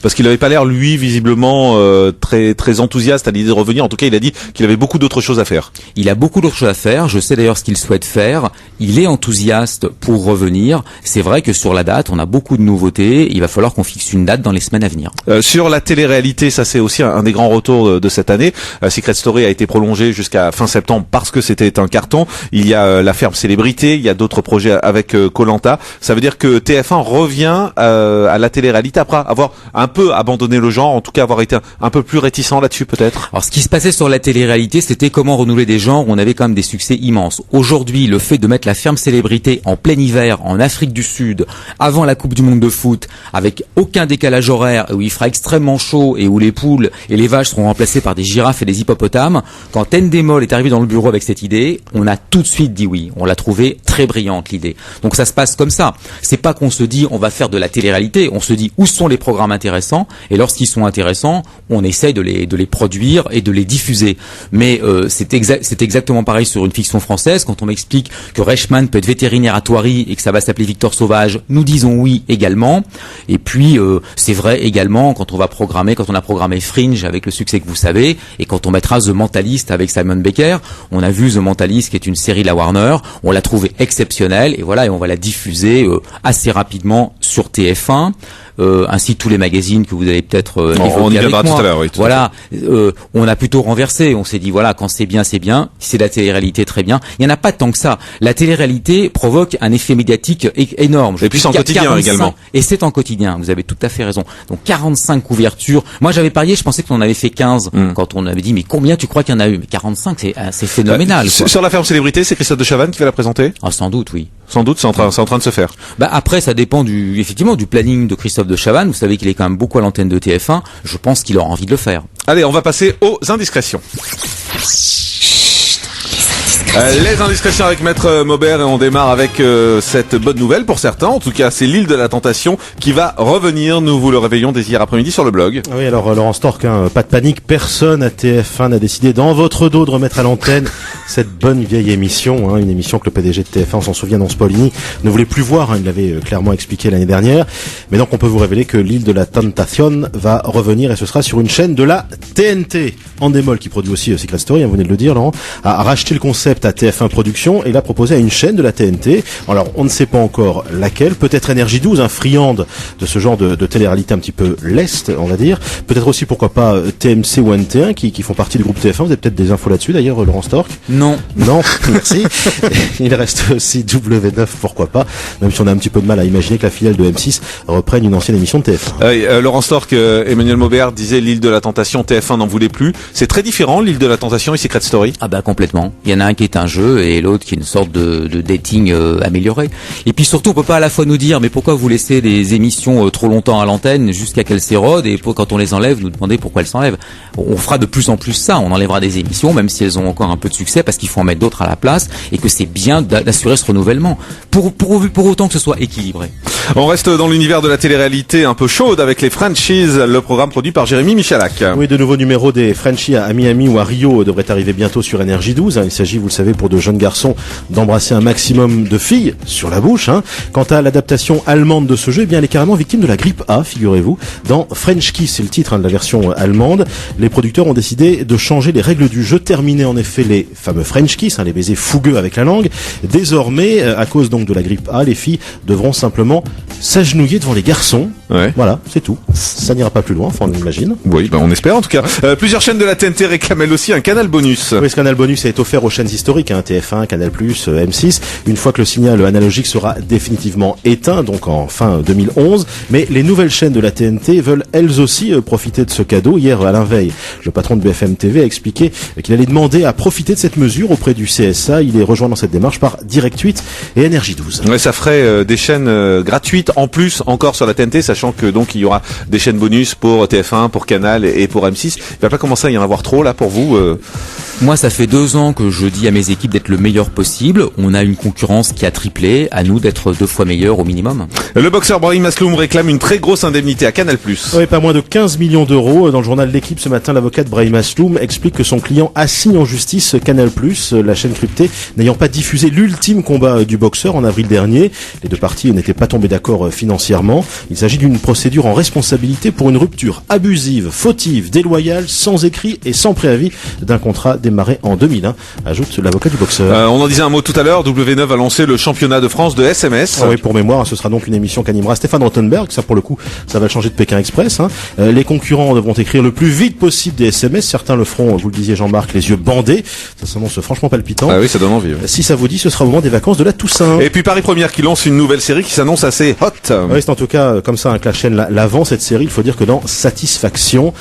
Parce qu'il avait pas l'air, lui, visiblement, très très enthousiaste à l'idée de revenir. En tout cas, il a dit qu'il avait beaucoup d'autres choses à faire. Il a beaucoup d'autres choses à faire. Je sais d'ailleurs ce qu'il souhaite faire. Il est enthousiaste pour revenir. C'est vrai que sur la date, on a beaucoup de nouveautés. Il va falloir qu'on fixe une date dans les semaines à venir. Sur la télé-réalité, ça c'est aussi un des grands retours de cette année. Secret Story a été prolongé jusqu'à fin septembre parce que c'était un carton. Il y a La Ferme Célébrité, il y a d'autres projets avec Koh-Lanta. Ça veut dire que TF1 revient à la télé-réalité après avoir un peu abandonné le genre, en tout cas avoir été un peu plus réticent là-dessus peut-être? Alors ce qui se passait sur la télé-réalité, c'était comment renouveler des genres où on avait quand même des succès immenses. Aujourd'hui, le fait de mettre la ferme célébrité en plein hiver, en Afrique du Sud, avant la Coupe du Monde de foot, avec aucun décalage horaire, où il fera extrêmement chaud et où les poules et les vaches seront remplacées par des girafes et des hippopotames, quand Endemol est arrivé dans le bureau avec cette idée, on a tout de suite dit oui. On l'a trouvé très brillante l'idée. Donc ça se passe comme ça. C'est pas qu'on se dit on va faire de la télé-réalité, on se dit où sont les programmes intéressants, et lorsqu'ils sont intéressants, on essaye de les produire et de les diffuser. Mais c'est exactement pareil sur une fiction française. Quand on m'explique que Reichmann peut être vétérinaire à Thoiry et que ça va s'appeler Victor Sauvage, nous disons oui également. Et puis c'est vrai également quand on a programmé Fringe avec le succès que vous savez, et quand on mettra The Mentalist avec Simon Becker, on a vu The Mentalist qui est une série de la Warner, on l'a trouvé exceptionnelle, et voilà, et on va la diffuser assez rapidement sur TF1. Ainsi tous les magazines que vous avez peut-être on y avec viendra moi. tout à l'heure, oui. Voilà, on a plutôt renversé. On s'est dit voilà, quand c'est bien, c'est bien. Si c'est la télé-réalité, très bien. Il y en a pas tant que ça. La télé-réalité provoque un effet médiatique énorme. Et puis c'est en quotidien également. Et c'est en quotidien. Vous avez tout à fait raison. Donc 45 couvertures. Moi j'avais parié, je pensais qu'on en avait fait 15 quand on avait dit mais combien tu crois qu'il y en a eu? Mais 45, c'est phénoménal. Sur la ferme célébrité, c'est Christophe de Chavannes qui va la présenter? Ah, sans doute, oui. Sans doute, c'est en train de se faire. Bah après, ça dépend effectivement du planning de Christophe de Chavannes. Vous savez qu'il est quand même beaucoup à l'antenne de TF1. Je pense qu'il aura envie de le faire. Allez, on va passer aux indiscrétions. Les indiscrétions avec Maître Maubert, et on démarre avec cette bonne nouvelle pour certains. En tout cas, c'est l'île de la Tentation qui va revenir. Nous vous le réveillons dès hier après-midi sur le blog. Oui, alors Laurent Stork, pas de panique, personne à TF1 n'a décidé dans votre dos de remettre à l'antenne cette bonne vieille émission, une émission que le PDG de TF1, on s'en souvient, dans Spolini, ne voulait plus voir. Il l'avait clairement expliqué l'année dernière. Mais donc on peut vous révéler que l'île de la Tentation va revenir, et ce sera sur une chaîne de la TNT. Endemol, qui produit aussi Secret Story, vous venez de le dire Laurent, a racheté le concept à TF1 Productions et l'a proposé à une chaîne de la TNT. Alors on ne sait pas encore laquelle, peut-être Énergie 12, friande de ce genre de télé-réalité un petit peu leste, on va dire. Peut-être aussi, pourquoi pas, TMC ou NT1 qui font partie du groupe TF1. Vous avez peut-être des infos là-dessus d'ailleurs, Laurent Stork? Non, merci. Il reste aussi W9, pourquoi pas, même si on a un petit peu de mal à imaginer que la filiale de M6 reprenne une ancienne émission de TF1. Laurent Stork, Emmanuel Maubert disait l'île de la Tentation, TF1 n'en voulait plus. C'est très différent, l'île de la Tentation et Secret Story. Ah bah complètement. Il y en a un qui est un jeu et l'autre qui est une sorte de dating amélioré. Et puis surtout, on peut pas à la fois nous dire mais pourquoi vous laissez des émissions trop longtemps à l'antenne jusqu'à qu'elles s'érodent, et quand on les enlève, nous demander pourquoi elles s'enlèvent. On fera de plus en plus ça. On enlèvera des émissions même si elles ont encore un peu de succès, parce qu'il faut en mettre d'autres à la place, et que c'est bien d'assurer ce renouvellement pour autant que ce soit équilibré. On reste dans l'univers de la télé-réalité un peu chaude avec les Frenchies, le programme produit par Jérémy Michalak. Oui, de nouveaux numéros des Frenchies à Miami ou à Rio devraient arriver bientôt sur Énergie 12. Il s'agit, vous le savez, pour de jeunes garçons d'embrasser un maximum de filles sur la bouche. Quant à l'adaptation allemande de ce jeu, eh bien, elle est carrément victime de la grippe A, figurez-vous. Dans French Kiss, c'est le titre de la version allemande, les producteurs ont décidé de changer les règles du jeu, terminer en effet les fameux French Kiss, les baisers fougueux avec la langue. Désormais, à cause donc de la grippe A, les filles devront simplement s'agenouiller devant les garçons. Ouais. Voilà, c'est tout. Ça n'ira pas plus loin, enfin on imagine. Oui, on espère en tout cas. Plusieurs chaînes de la TNT réclament elles aussi un canal bonus. Oui, ce canal bonus est offert aux chaînes historiques, TF1, Canal+, M6, une fois que le signal analogique sera définitivement éteint, donc en fin 2011. Mais les nouvelles chaînes de la TNT veulent elles aussi profiter de ce cadeau. Hier, Alain Veil, le patron de BFM TV, a expliqué qu'il allait demander à profiter de cette mesure auprès du CSA. Il est rejoint dans cette démarche par Direct 8 et Énergie 12. Ouais, ça ferait des chaînes gratuites en plus encore sur la TNT, sachant que donc il y aura des chaînes bonus pour TF1, pour Canal et pour M6. Il va pas commencer à y en avoir trop là pour vous Moi, ça fait 2 ans que je dis à mes équipes d'être le meilleur possible. On a une concurrence qui a triplé. À nous d'être 2 fois meilleurs au minimum. Le boxeur Brahim Asloum réclame une très grosse indemnité à Canal+. Oui, pas moins de 15 millions d'euros. Dans le journal L'Équipe ce matin, l'avocat de Brahim Asloum explique que son client assigne en justice Canal+, la chaîne cryptée, n'ayant pas diffusé l'ultime combat du boxeur en avril dernier. Les deux parties n'étaient pas tombées d'accord financièrement. Il s'agit d'une procédure en responsabilité pour une rupture abusive, fautive, déloyale, sans écrit et sans préavis d'un contrat démarré en 2001, ajoute l'avocat du boxeur. On en disait un mot tout à l'heure, W9 va lancer le championnat de France de SMS. Ah oui, pour mémoire, ce sera donc une émission qu'animera Stéphane Rothenberg. Ça, pour le coup, ça va le changer de Pékin Express. Les concurrents devront écrire le plus vite possible des SMS. Certains le feront, vous le disiez Jean-Marc, les yeux bandés. Ça s'annonce franchement palpitant. Ah oui, ça donne envie. Ouais. Si ça vous dit, ce sera au moment des vacances de la Toussaint. Et puis Paris Première qui lance une nouvelle série qui s'annonce assez hot. Oui, c'est en tout cas comme ça que la chaîne l'avant cette série. Il faut dire que dans Satisfaction,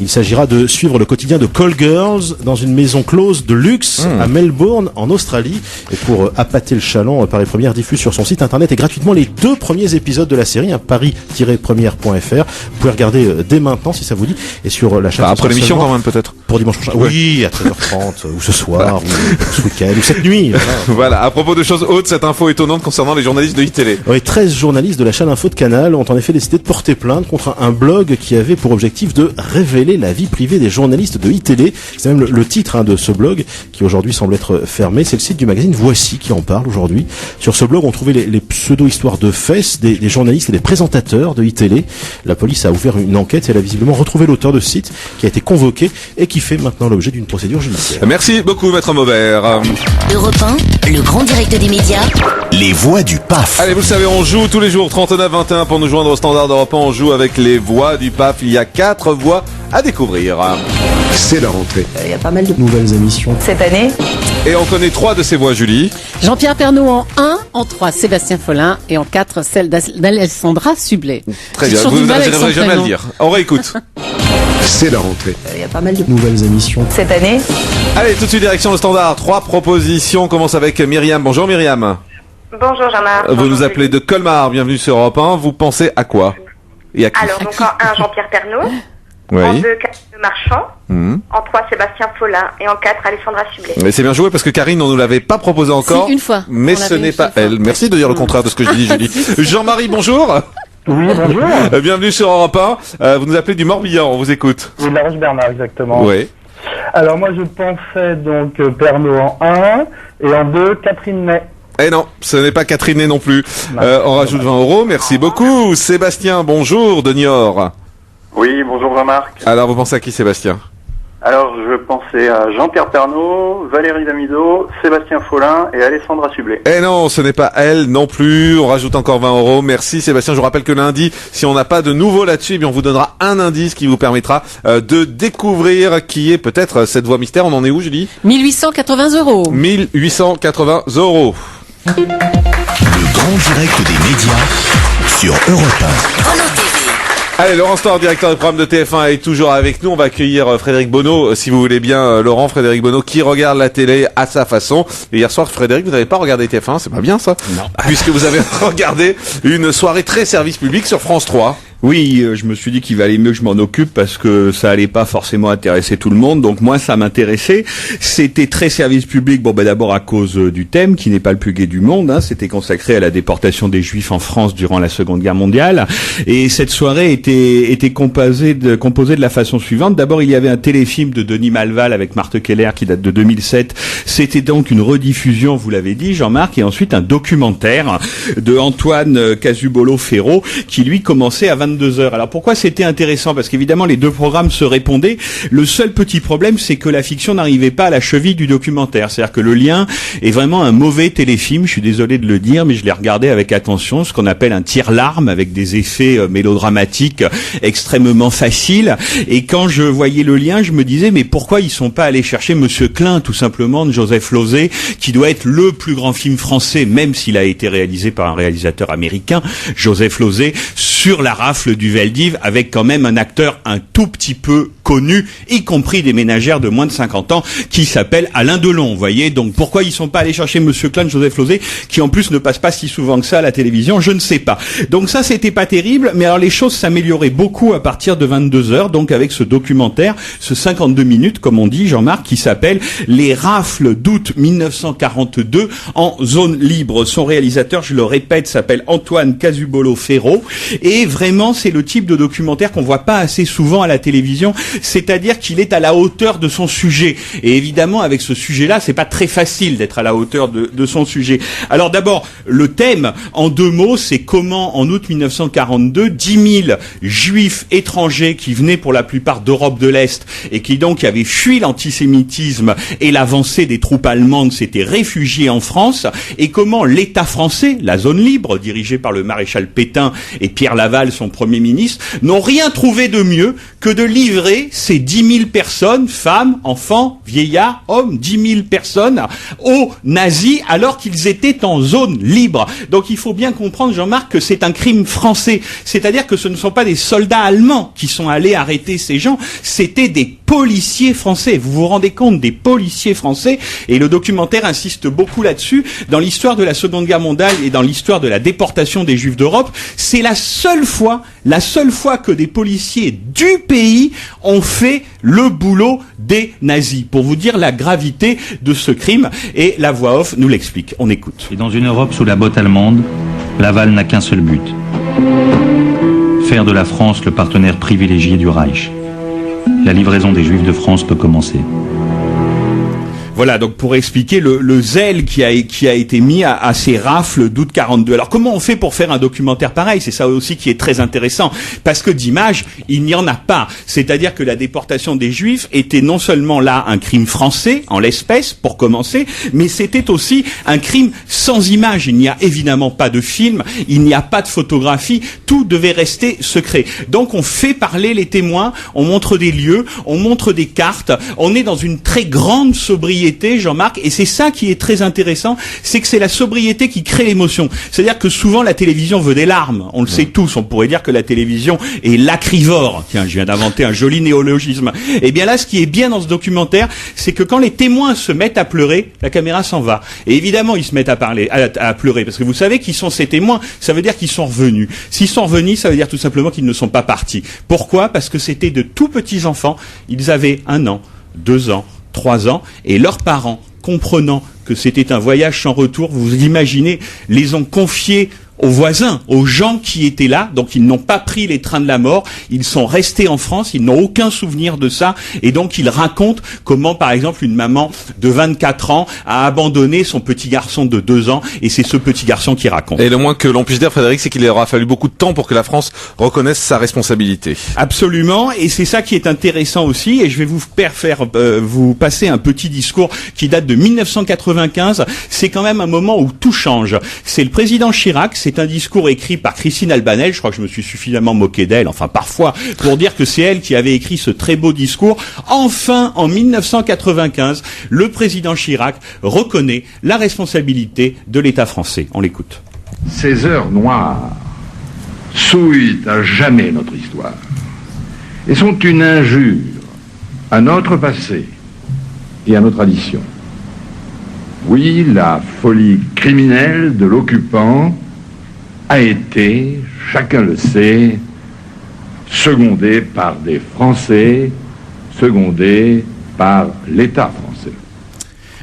il s'agira de suivre le quotidien de call girls dans une maison close de luxe à Melbourne, en Australie. Et pour appâter le chaland, Paris Première diffuse sur son site internet et gratuitement les 2 premiers épisodes de la série, paris-première.fr. Vous pouvez regarder dès maintenant si ça vous dit. Et sur la chaîne. Après l'émission quand même peut-être. Pour dimanche prochain. Oui, à 13h30 ou ce soir ou ce week-end ou cette nuit. Voilà. À propos de choses hautes, cette info étonnante concernant les journalistes de iTélé. Oui, 13 journalistes de la chaîne Info de Canal ont en effet décidé de porter plainte contre un blog qui avait pour objectif de révéler la vie privée des journalistes de iTélé. C'est même le titre de ce blog qui aujourd'hui semble être fermé. C'est le site du magazine Voici qui en parle aujourd'hui. Sur ce blog, on trouvait les pseudo-histoires de fesses des journalistes et des présentateurs de iTélé. La police a ouvert une enquête et elle a visiblement retrouvé l'auteur de ce site qui a été convoqué et qui fait maintenant l'objet d'une procédure judiciaire. Merci beaucoup, Maître Maubert. Europe 1, le grand direct des médias. Les voix du PAF. Allez, vous le savez, on joue tous les jours 39-21 pour nous joindre au standard d'Europe 1. On joue avec les voix du PAF. Il y a 4 voix à découvrir. C'est la rentrée. Il y a pas mal de nouvelles émissions cette année. Et on connaît 3 de ces voix, Julie. Jean-Pierre Pernaut en 1, en 3 Sébastien Follin et en 4 celle d'Alessandra Sublet. Très bien, vous n'arriverez jamais à le dire. On réécoute. C'est la rentrée. Il y a pas mal de nouvelles émissions cette année. Allez, tout de suite direction le standard. 3 propositions. On commence avec Myriam. Bonjour Myriam. Bonjour Jean-Marc. Vous nous appelez de Colmar. Bienvenue sur Europe 1. Vous pensez à quoi et à qui? Alors, donc en 1, Jean-Pierre Pernaut. Oui. En 2, Karine Marchand. En 3, Sébastien Follin. Et en 4, Alessandra Sublet. Mais c'est bien joué parce que Karine, on ne nous l'avait pas proposé encore. Si, une fois. Mais ce n'est pas elle. Merci de dire le contraire de ce que je dis, Julie. Jean-Marie, bonjour. Oui, bonjour. Bienvenue sur Europe 1. Vous nous appelez du Morbihan, on vous écoute. Oui, La Roche-Bernard, exactement. Oui. Alors moi, je pensais donc Pernaut en 1 et en 2, Catherine Ney. Eh non, ce n'est pas Catherine Ney non plus. On rajoute 20 €. Merci beaucoup. Sébastien, bonjour de Niort. Oui, bonjour Jean-Marc. Alors, vous pensez à qui, Sébastien? Alors, je pensais à Jean-Pierre Pernaut, Valérie Damido, Sébastien Follin et Alessandra Sublet. Eh non, ce n'est pas elle non plus. On rajoute encore 20 €. Merci Sébastien. Je vous rappelle que lundi, si on n'a pas de nouveau là-dessus, eh bien on vous donnera un indice qui vous permettra de découvrir qui est peut-être cette voix mystère. On en est où, Julie? 1880 €. 1880 €. Le grand direct des médias sur Europe 1. Allez, Laurent Storr, directeur du programme de TF1, est toujours avec nous. On va accueillir Frédéric Bonneau, si vous voulez bien, Laurent. Frédéric Bonneau qui regarde la télé à sa façon. Et hier soir, Frédéric, vous n'avez pas regardé TF1, c'est pas bien ça? Non. Puisque vous avez regardé une soirée très service public sur France 3. Oui, je me suis dit qu'il valait mieux que je m'en occupe parce que ça allait pas forcément intéresser tout le monde. Donc moi, ça m'intéressait. C'était très service public. Bon, d'abord à cause du thème qui n'est pas le plus gai du monde. C'était consacré à la déportation des Juifs en France durant la Seconde Guerre mondiale. Et cette soirée était composée de la façon suivante. D'abord, il y avait un téléfilm de Denis Malval avec Marthe Keller qui date de 2007. C'était donc une rediffusion, vous l'avez dit, Jean-Marc, et ensuite un documentaire de Antoine Casubolo-Ferro qui lui commençait à 22h. Alors pourquoi c'était intéressant? Parce qu'évidemment les deux programmes se répondaient. Le seul petit problème, c'est que la fiction n'arrivait pas à la cheville du documentaire. C'est-à-dire que le lien est vraiment un mauvais téléfilm. Je suis désolé de le dire, mais je l'ai regardé avec attention, ce qu'on appelle un tire-larme avec des effets mélodramatiques extrêmement faciles. Et quand je voyais le lien, je me disais mais pourquoi ils sont pas allés chercher Monsieur Klein, tout simplement, de Joseph Losey, qui doit être le plus grand film français, même s'il a été réalisé par un réalisateur américain, Joseph Losey, sur la rafle du Veldiv, avec quand même un acteur un tout petit peu connu, y compris des ménagères de moins de 50 ans, qui s'appelle Alain Delon, vous voyez. Donc pourquoi ils sont pas allés chercher Monsieur Klein, Joseph Losey, qui en plus ne passe pas si souvent que ça à la télévision, je ne sais pas. Donc ça, c'était pas terrible, mais alors les choses s'amélioraient beaucoup à partir de 22h, donc avec ce documentaire, ce 52 minutes, comme on dit, Jean-Marc, qui s'appelle Les rafles d'août 1942 en zone libre. Son réalisateur, je le répète, s'appelle Antoine Casubolo-Ferro, et vraiment, c'est le type de documentaire qu'on voit pas assez souvent à la télévision. c'est-à-dire qu'il est à la hauteur de son sujet. Et évidemment, avec ce sujet-là, c'est pas très facile d'être à la hauteur de son sujet. Alors d'abord, le thème, en 2 mots, c'est comment, en août 1942, 10 000 juifs étrangers qui venaient pour la plupart d'Europe de l'Est et qui donc avaient fui l'antisémitisme et l'avancée des troupes allemandes s'étaient réfugiés en France, et comment l'État français, la zone libre, dirigée par le maréchal Pétain et Pierre Laval, son premier ministre, n'ont rien trouvé de mieux que de livrer ces 10 000 personnes, femmes, enfants, vieillards, hommes, 10 000 personnes, aux nazis alors qu'ils étaient en zone libre. Donc il faut bien comprendre, Jean-Marc, que c'est un crime français. C'est-à-dire que ce ne sont pas des soldats allemands qui sont allés arrêter ces gens, c'était des policiers français. Vous vous rendez compte, des policiers français, et le documentaire insiste beaucoup là-dessus. Dans l'histoire de la Seconde Guerre mondiale et dans l'histoire de la déportation des Juifs d'Europe, c'est la seule fois que des policiers du pays ont fait le boulot des nazis. Pour vous dire la gravité de ce crime, et la voix off nous l'explique. On écoute. Et dans une Europe sous la botte allemande, Laval n'a qu'un seul but. Faire de la France le partenaire privilégié du Reich. La livraison des Juifs de France peut commencer. Voilà, donc pour expliquer le zèle qui a été mis à ces rafles d'août 42. Alors comment on fait pour faire un documentaire pareil? C'est ça aussi qui est très intéressant, parce que d'images, il n'y en a pas. C'est-à-dire que la déportation des Juifs était non seulement là un crime français, en l'espèce, pour commencer, mais c'était aussi un crime sans images. Il n'y a évidemment pas de film, il n'y a pas de photographie, tout devait rester secret. Donc on fait parler les témoins, on montre des lieux, on montre des cartes, on est dans une très grande sobriété, Jean-Marc, et c'est ça qui est très intéressant, c'est que c'est la sobriété qui crée l'émotion. C'est-à-dire que souvent la télévision veut des larmes, on le sait tous, on pourrait dire que la télévision est lacrivore. Tiens, je viens d'inventer un joli néologisme. Et bien là, ce qui est bien dans ce documentaire, c'est que quand les témoins se mettent à pleurer, la caméra s'en va. Et évidemment, ils se mettent à pleurer, parce que vous savez qui sont ces témoins, ça veut dire qu'ils sont revenus. S'ils sont revenus, ça veut dire tout simplement qu'ils ne sont pas partis. Pourquoi? Parce que c'était de tout petits enfants, ils avaient 1 an, 2 ans, 3 ans, et leurs parents, comprenant que c'était un voyage sans retour, vous imaginez, les ont confiés aux voisins, aux gens qui étaient là, donc ils n'ont pas pris les trains de la mort, ils sont restés en France, ils n'ont aucun souvenir de ça, et donc ils racontent comment, par exemple, une maman de 24 ans a abandonné son petit garçon de 2 ans, et c'est ce petit garçon qui raconte. Et le moins que l'on puisse dire, Frédéric, c'est qu'il aura fallu beaucoup de temps pour que la France reconnaisse sa responsabilité. Absolument, et c'est ça qui est intéressant aussi, et je vais vous vous passer un petit discours qui date de 1995, c'est quand même un moment où tout change. C'est le président Chirac, c'est un discours écrit par Christine Albanel, je crois que je me suis suffisamment moqué d'elle, enfin parfois, pour dire que c'est elle qui avait écrit ce très beau discours. Enfin, en 1995, le président Chirac reconnaît la responsabilité de l'État français. On l'écoute. Ces heures noires souillent à jamais notre histoire et sont une injure à notre passé et à nos traditions. Oui, la folie criminelle de l'occupant a été, chacun le sait, secondée par des Français, secondée par l'État français.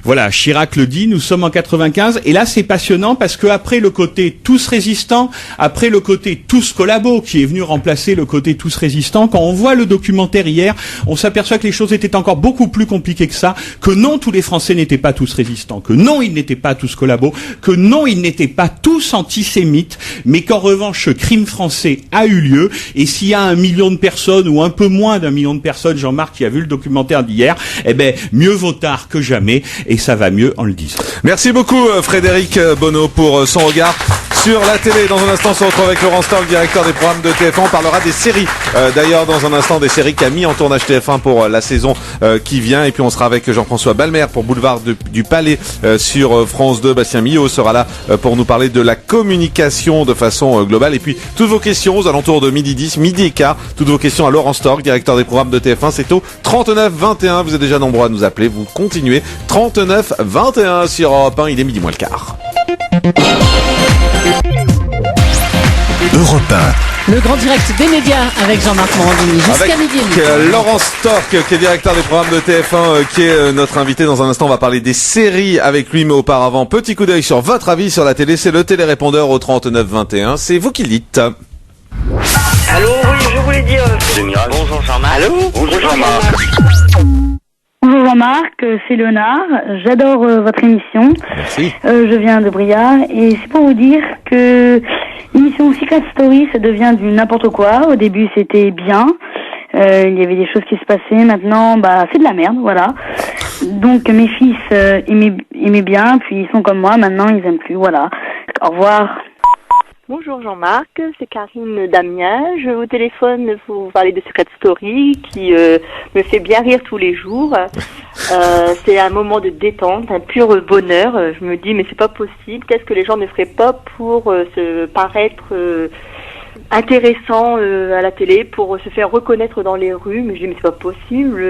Voilà, Chirac le dit, nous sommes en 95, et là c'est passionnant parce que après le côté tous résistants, après le côté tous collabos qui est venu remplacer le côté tous résistants, quand on voit le documentaire hier, on s'aperçoit que les choses étaient encore beaucoup plus compliquées que ça, que non, tous les Français n'étaient pas tous résistants, que non, ils n'étaient pas tous collabos, que non, ils n'étaient pas tous antisémites, mais qu'en revanche, ce crime français a eu lieu, et s'il y a 1 million de personnes, ou un peu moins d'1 million de personnes, Jean-Marc, qui a vu le documentaire d'hier, eh ben, mieux vaut tard que jamais, et ça va mieux en le disant. Merci beaucoup Frédéric Bonneau pour son regard sur la télé. Dans un instant, on se retrouve avec Laurent Stork, directeur des programmes de TF1. On parlera des séries. D'ailleurs, dans un instant, des séries qu'a mis en tournage TF1 pour la saison qui vient. Et puis, on sera avec Jean-François Balmer pour Boulevard du Palais sur France 2. Bastien Millot sera là pour nous parler de la communication de façon globale. Et puis, toutes vos questions aux alentours de 12h10, 12h15. Toutes vos questions à Laurent Stork, directeur des programmes de TF1. C'est au 39 21. Vous êtes déjà nombreux à nous appeler. Vous continuez. 39 21 sur Europe 1. Il est 12h15. Europe 1. Le grand direct des médias avec Jean-Marc Morandini jusqu'à midi. Avec Laurent Stork, qui est directeur des programmes de TF1, qui est notre invité. Dans un instant, on va parler des séries avec lui, mais auparavant, petit coup d'œil sur votre avis sur la télé. C'est le télérépondeur au 39 21. C'est vous qui le dites. Allô, oui, je voulais dire... général. Bonjour Jean-Marc. Allô? Bonjour Jean-Marc. Bonjour Jean-Marc, c'est Léonard. J'adore votre émission. Merci. Je viens de Briard et c'est pour vous dire que l'émission Secret Story, ça devient du n'importe quoi. Au début, c'était bien. Il y avait des choses qui se passaient. Maintenant, c'est de la merde, voilà. Donc mes fils aimaient bien, puis ils sont comme moi. Maintenant, ils aiment plus, voilà. Au revoir. Bonjour Jean-Marc, c'est Karine Damien. Je vous téléphone pour vous parler de Secret Story qui me fait bien rire tous les jours. C'est un moment de détente, un pur bonheur. Je me dis mais c'est pas possible. Qu'est-ce que les gens ne feraient pas pour se paraître intéressants à la télé, pour se faire reconnaître dans les rues. Mais je dis mais c'est pas possible.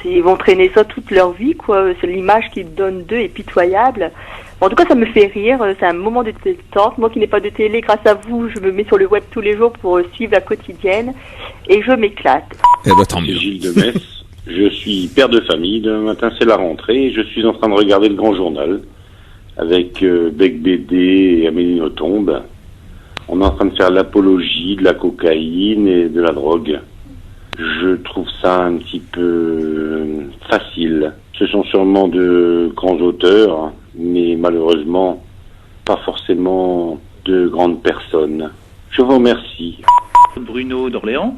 Ils vont traîner ça toute leur vie, quoi. C'est l'image qu'ils donnent d'eux est pitoyable. En tout cas, ça me fait rire. C'est un moment de détente. Moi qui n'ai pas de télé, grâce à vous, je me mets sur le web tous les jours pour suivre la quotidienne et je m'éclate. Eh ben, tant mieux. Gilles de Metz. Je suis père de famille. Demain matin, c'est la rentrée et je suis en train de regarder le Grand Journal avec Bec Bédé et Amélie Nothomb. On est en train de faire l'apologie de la cocaïne et de la drogue. Je trouve ça un petit peu facile. Ce sont sûrement de grands auteurs, mais malheureusement, pas forcément de grandes personnes. Je vous remercie. Bruno d'Orléans.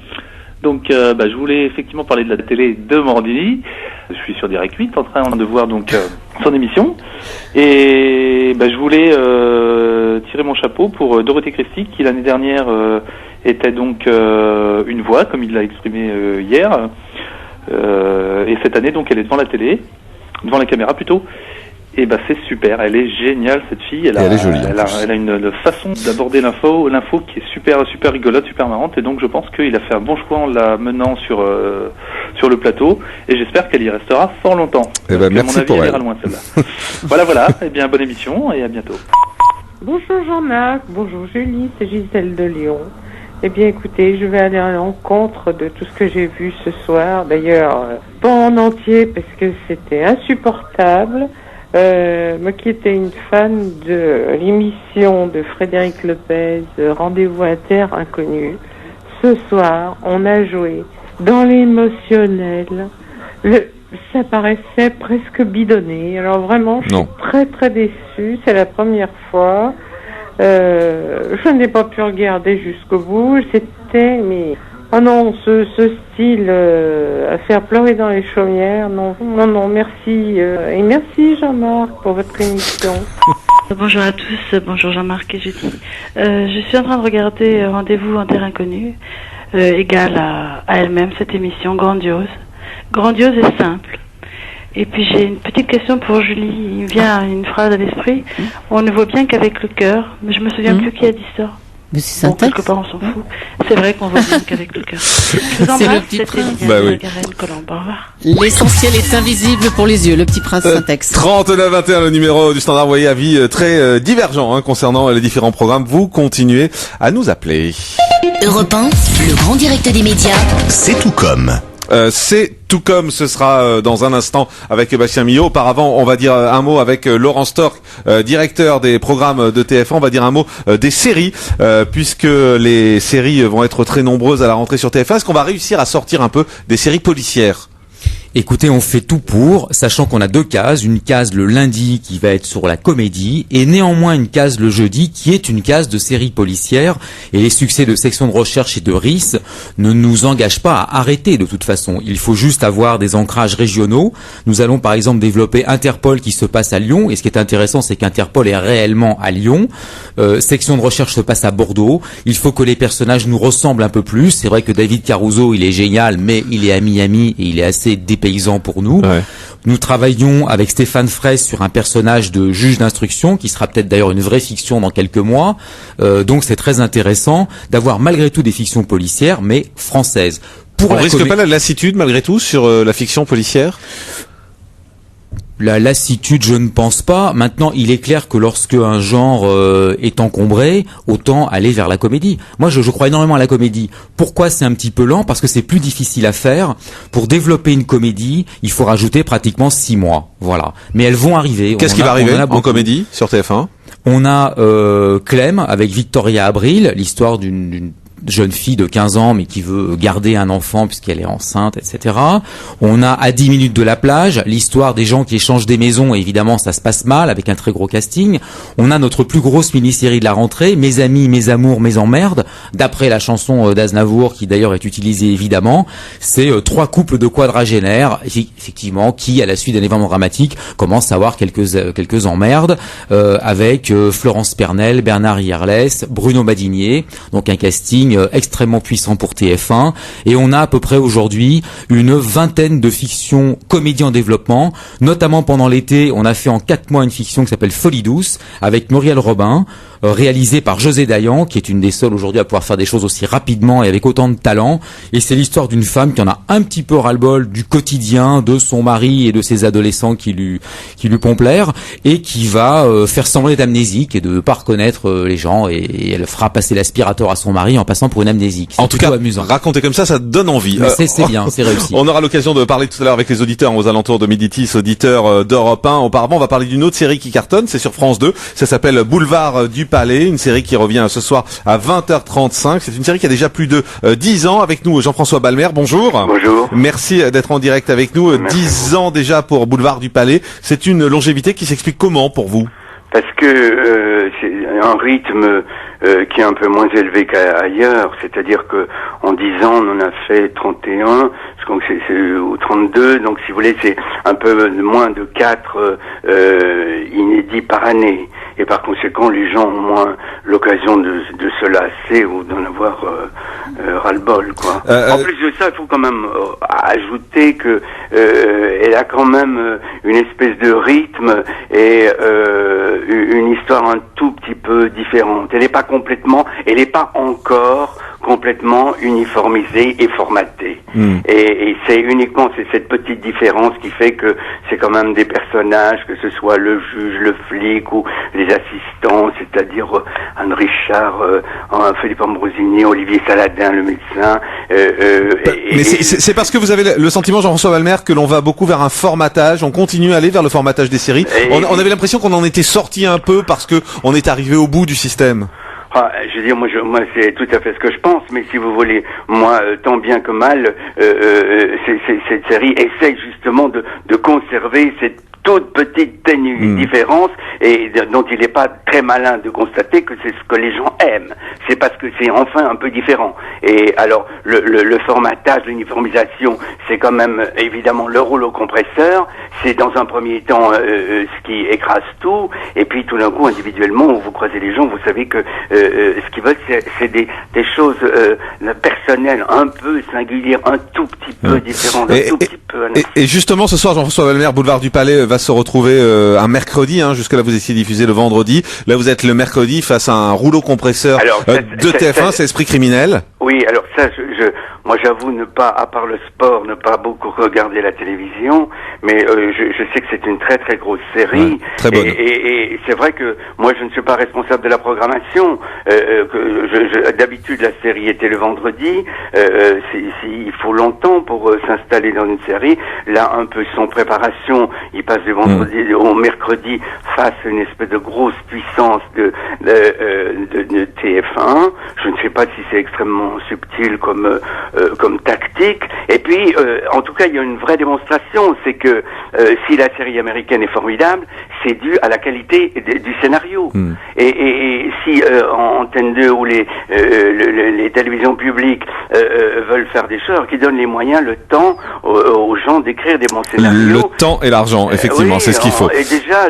Donc, je voulais effectivement parler de la télé de Morandini. Je suis sur Direct 8 en train de voir donc son émission. Et je voulais tirer mon chapeau pour Dorothée Christie qui l'année dernière était donc une voix, comme il l'a exprimé hier. Et cette année, donc, elle est devant la télé, devant la caméra plutôt. Et c'est super, elle est géniale cette fille. Elle est jolie. Elle a une façon d'aborder l'info qui est super rigolote, super marrante. Et donc je pense qu'il a fait un bon choix en la menant sur le plateau. Et j'espère qu'elle y restera fort longtemps. Et merci à mon avis, pour elle elle. ira loin celle-là. voilà. Eh bien, bonne émission et à bientôt. Bonjour Jean-Marc, bonjour Julie, c'est Gisèle de Lyon. Eh bien écoutez, je vais aller à l'encontre de tout ce que j'ai vu ce soir. D'ailleurs, pas en entier parce que c'était insupportable. Moi qui étais une fan de l'émission de Frédéric Lopez, Rendez-vous à Terre Inconnue, ce soir, on a joué dans l'émotionnel. Ça paraissait presque bidonné. Alors vraiment, je suis très très déçue. C'est la première fois. Je n'ai pas pu regarder jusqu'au bout. C'était, oh non, ce style à faire pleurer dans les chaumières, non, merci. Et merci Jean-Marc pour votre émission. Bonjour à tous, bonjour Jean-Marc et Julie. Je suis en train de regarder Rendez-vous en Terre Inconnue, égale à elle-même cette émission grandiose et simple. Et puis j'ai une petite question pour Julie, il me vient une phrase à l'esprit, on ne voit bien qu'avec le cœur, mais je me souviens plus qui a dit ça. Mais c'est syntaxe. Quelque part on s'en fout. C'est vrai qu'on voit bien qu'avec le cœur. Je vous embrasse, c'était Garenne Colombe. Au revoir. L'essentiel est invisible pour les yeux, le petit prince syntaxe. 3921, le numéro du standard. Vous voyez, avis très divergent concernant les différents programmes. Vous continuez à nous appeler. Europe 1, le grand direct des médias. C'est tout comme. C'est tout comme, ce sera dans un instant avec Bastien Millot. Auparavant, on va dire un mot avec Laurent Stork, directeur des programmes de TF1. On va dire un mot des séries, puisque les séries vont être très nombreuses à la rentrée sur TF1. Est-ce qu'on va réussir à sortir un peu des séries policières ? Écoutez, on fait tout pour, sachant qu'on a deux cases, une case le lundi qui va être sur la comédie et néanmoins une case le jeudi qui est une case de série policière, et les succès de Section de Recherche et de RIS ne nous engagent pas à arrêter de toute façon. Il faut juste avoir des ancrages régionaux. Nous allons par exemple développer Interpol qui se passe à Lyon, et ce qui est intéressant c'est qu'Interpol est réellement à Lyon. Section de Recherche se passe à Bordeaux. Il faut que les personnages nous ressemblent un peu plus. C'est vrai que David Caruso il est génial, mais il est à Miami et il est assez dépaysant pour nous. Ouais. Nous travaillons avec Stéphane Fraisse sur un personnage de juge d'instruction qui sera peut-être d'ailleurs une vraie fiction dans quelques mois. Donc c'est très intéressant d'avoir malgré tout des fictions policières mais françaises. On risque pas la lassitude malgré tout sur la fiction policière ? La lassitude, je ne pense pas. Maintenant, il est clair que lorsque un genre est encombré, autant aller vers la comédie. Moi, je crois énormément à la comédie. Pourquoi c'est un petit peu lent ? Parce que c'est plus difficile à faire. Pour développer une comédie, il faut rajouter pratiquement 6 mois. Voilà. Mais elles vont arriver. Qu'est-ce qui va arriver en comédie sur TF1 ? On a Clem avec Victoria Abril, l'histoire d'une jeune fille de 15 ans mais qui veut garder un enfant puisqu'elle est enceinte, etc. On a À 10 minutes de la plage, l'histoire des gens qui échangent des maisons, et évidemment ça se passe mal avec un très gros casting. On a notre plus grosse mini-série de la rentrée, Mes amis, mes amours, mes emmerdes, d'après la chanson d'Aznavour qui d'ailleurs est utilisée évidemment. C'est 3 couples de quadragénaires, effectivement, qui à la suite d'un événement dramatique commencent à avoir quelques emmerdes, avec Florence Pernel, Bernard Hierlès, Bruno Madinier, donc un casting extrêmement puissant pour TF1, et on a à peu près aujourd'hui une vingtaine de fictions comédies en développement, notamment pendant l'été, on a fait en 4 mois une fiction qui s'appelle Folie douce, avec Muriel Robin, réalisée par José Dayan, qui est une des seules aujourd'hui à pouvoir faire des choses aussi rapidement et avec autant de talent, et c'est l'histoire d'une femme qui en a un petit peu ras-le-bol du quotidien de son mari et de ses adolescents qui lui pompent l'air, et qui va faire semblant d'être amnésique et de pas reconnaître les gens, et elle fera passer l'aspirateur à son mari en passant pour une amnésique. En tout cas, amusant. Raconter comme ça donne envie. C'est bien, c'est réussi. On aura l'occasion de parler tout à l'heure avec les auditeurs aux alentours de 12h10, auditeurs d'Europe 1. Auparavant, on va parler d'une autre série qui cartonne, c'est sur France 2. Ça s'appelle Boulevard du Palais, une série qui revient ce soir à 20h35. C'est une série qui a déjà plus de 10 ans. Avec nous, Jean-François Balmer, bonjour. Bonjour. Merci d'être en direct avec nous. Merci. 10 ans déjà pour Boulevard du Palais. C'est une longévité qui s'explique comment pour vous? Parce que c'est un rythme qui est un peu moins élevé qu'ailleurs, c'est-à-dire que en 10 ans on en a fait 31, donc c'est ou 32, donc si vous voulez c'est un peu moins de 4 inédits par année, et par conséquent les gens ont moins l'occasion de se lasser ou d'en avoir ras-le-bol, quoi. En plus de ça, il faut quand même ajouter que elle a quand même une espèce de rythme et une histoire un tout petit peu différente. Elle n'est pas encore complètement uniformisée et formatée. Et c'est uniquement cette petite différence qui fait que c'est quand même des personnages, que ce soit le juge, le flic ou les assistants, c'est-à-dire Anne Richard, Philippe Ambrosini, Olivier Saladin, le médecin. Mais c'est parce que vous avez le sentiment, Jean-François Balmer, que l'on va beaucoup vers un formatage, on continue à aller vers le formatage des séries. On avait l'impression qu'on en était sorti un peu parce que on est arrivé au bout du système. Je veux dire, moi, c'est tout à fait ce que je pense, mais si vous voulez, moi, tant bien que mal, cette série essaye justement de conserver cette toute petite différence, et dont il n'est pas très malin de constater que c'est ce que les gens aiment. C'est parce que c'est enfin un peu différent. Et alors, le formatage, l'uniformisation, c'est quand même évidemment le rouleau compresseur. C'est dans un premier temps ce qui écrase tout, et puis tout d'un coup, individuellement, où vous croisez les gens, vous savez que ce qu'ils veulent, c'est des choses personnelles, un peu singulières, un tout petit peu différentes, un tout petit peu. Et justement, ce soir, Jean-François Balmer, Boulevard du Palais va se retrouver un mercredi, jusque-là vous étiez diffusé le vendredi, là vous êtes le mercredi face à un rouleau compresseur de TF1, c'est Esprit criminel. Oui, alors ça, moi j'avoue ne pas, à part le sport, ne pas beaucoup regarder la télévision, mais je sais que c'est une très très grosse série. Ouais, très bonne. Et c'est vrai que moi je ne suis pas responsable de la programmation. D'habitude la série était le vendredi. Il faut longtemps pour s'installer dans une série. Là, un peu sans préparation, il passe du vendredi au mercredi face à une espèce de grosse puissance de TF1. Je ne sais pas si c'est extrêmement subtil comme tactique. Et puis, en tout cas, il y a une vraie démonstration, c'est que si la série américaine est formidable, c'est dû à la qualité du scénario. Et si en Antenne 2 ou les télévisions publiques veulent faire des choses, qui donnent les moyens, le temps aux gens d'écrire des bons scénarios. Le temps et l'argent, effectivement, oui, c'est ce qu'il faut. Et déjà,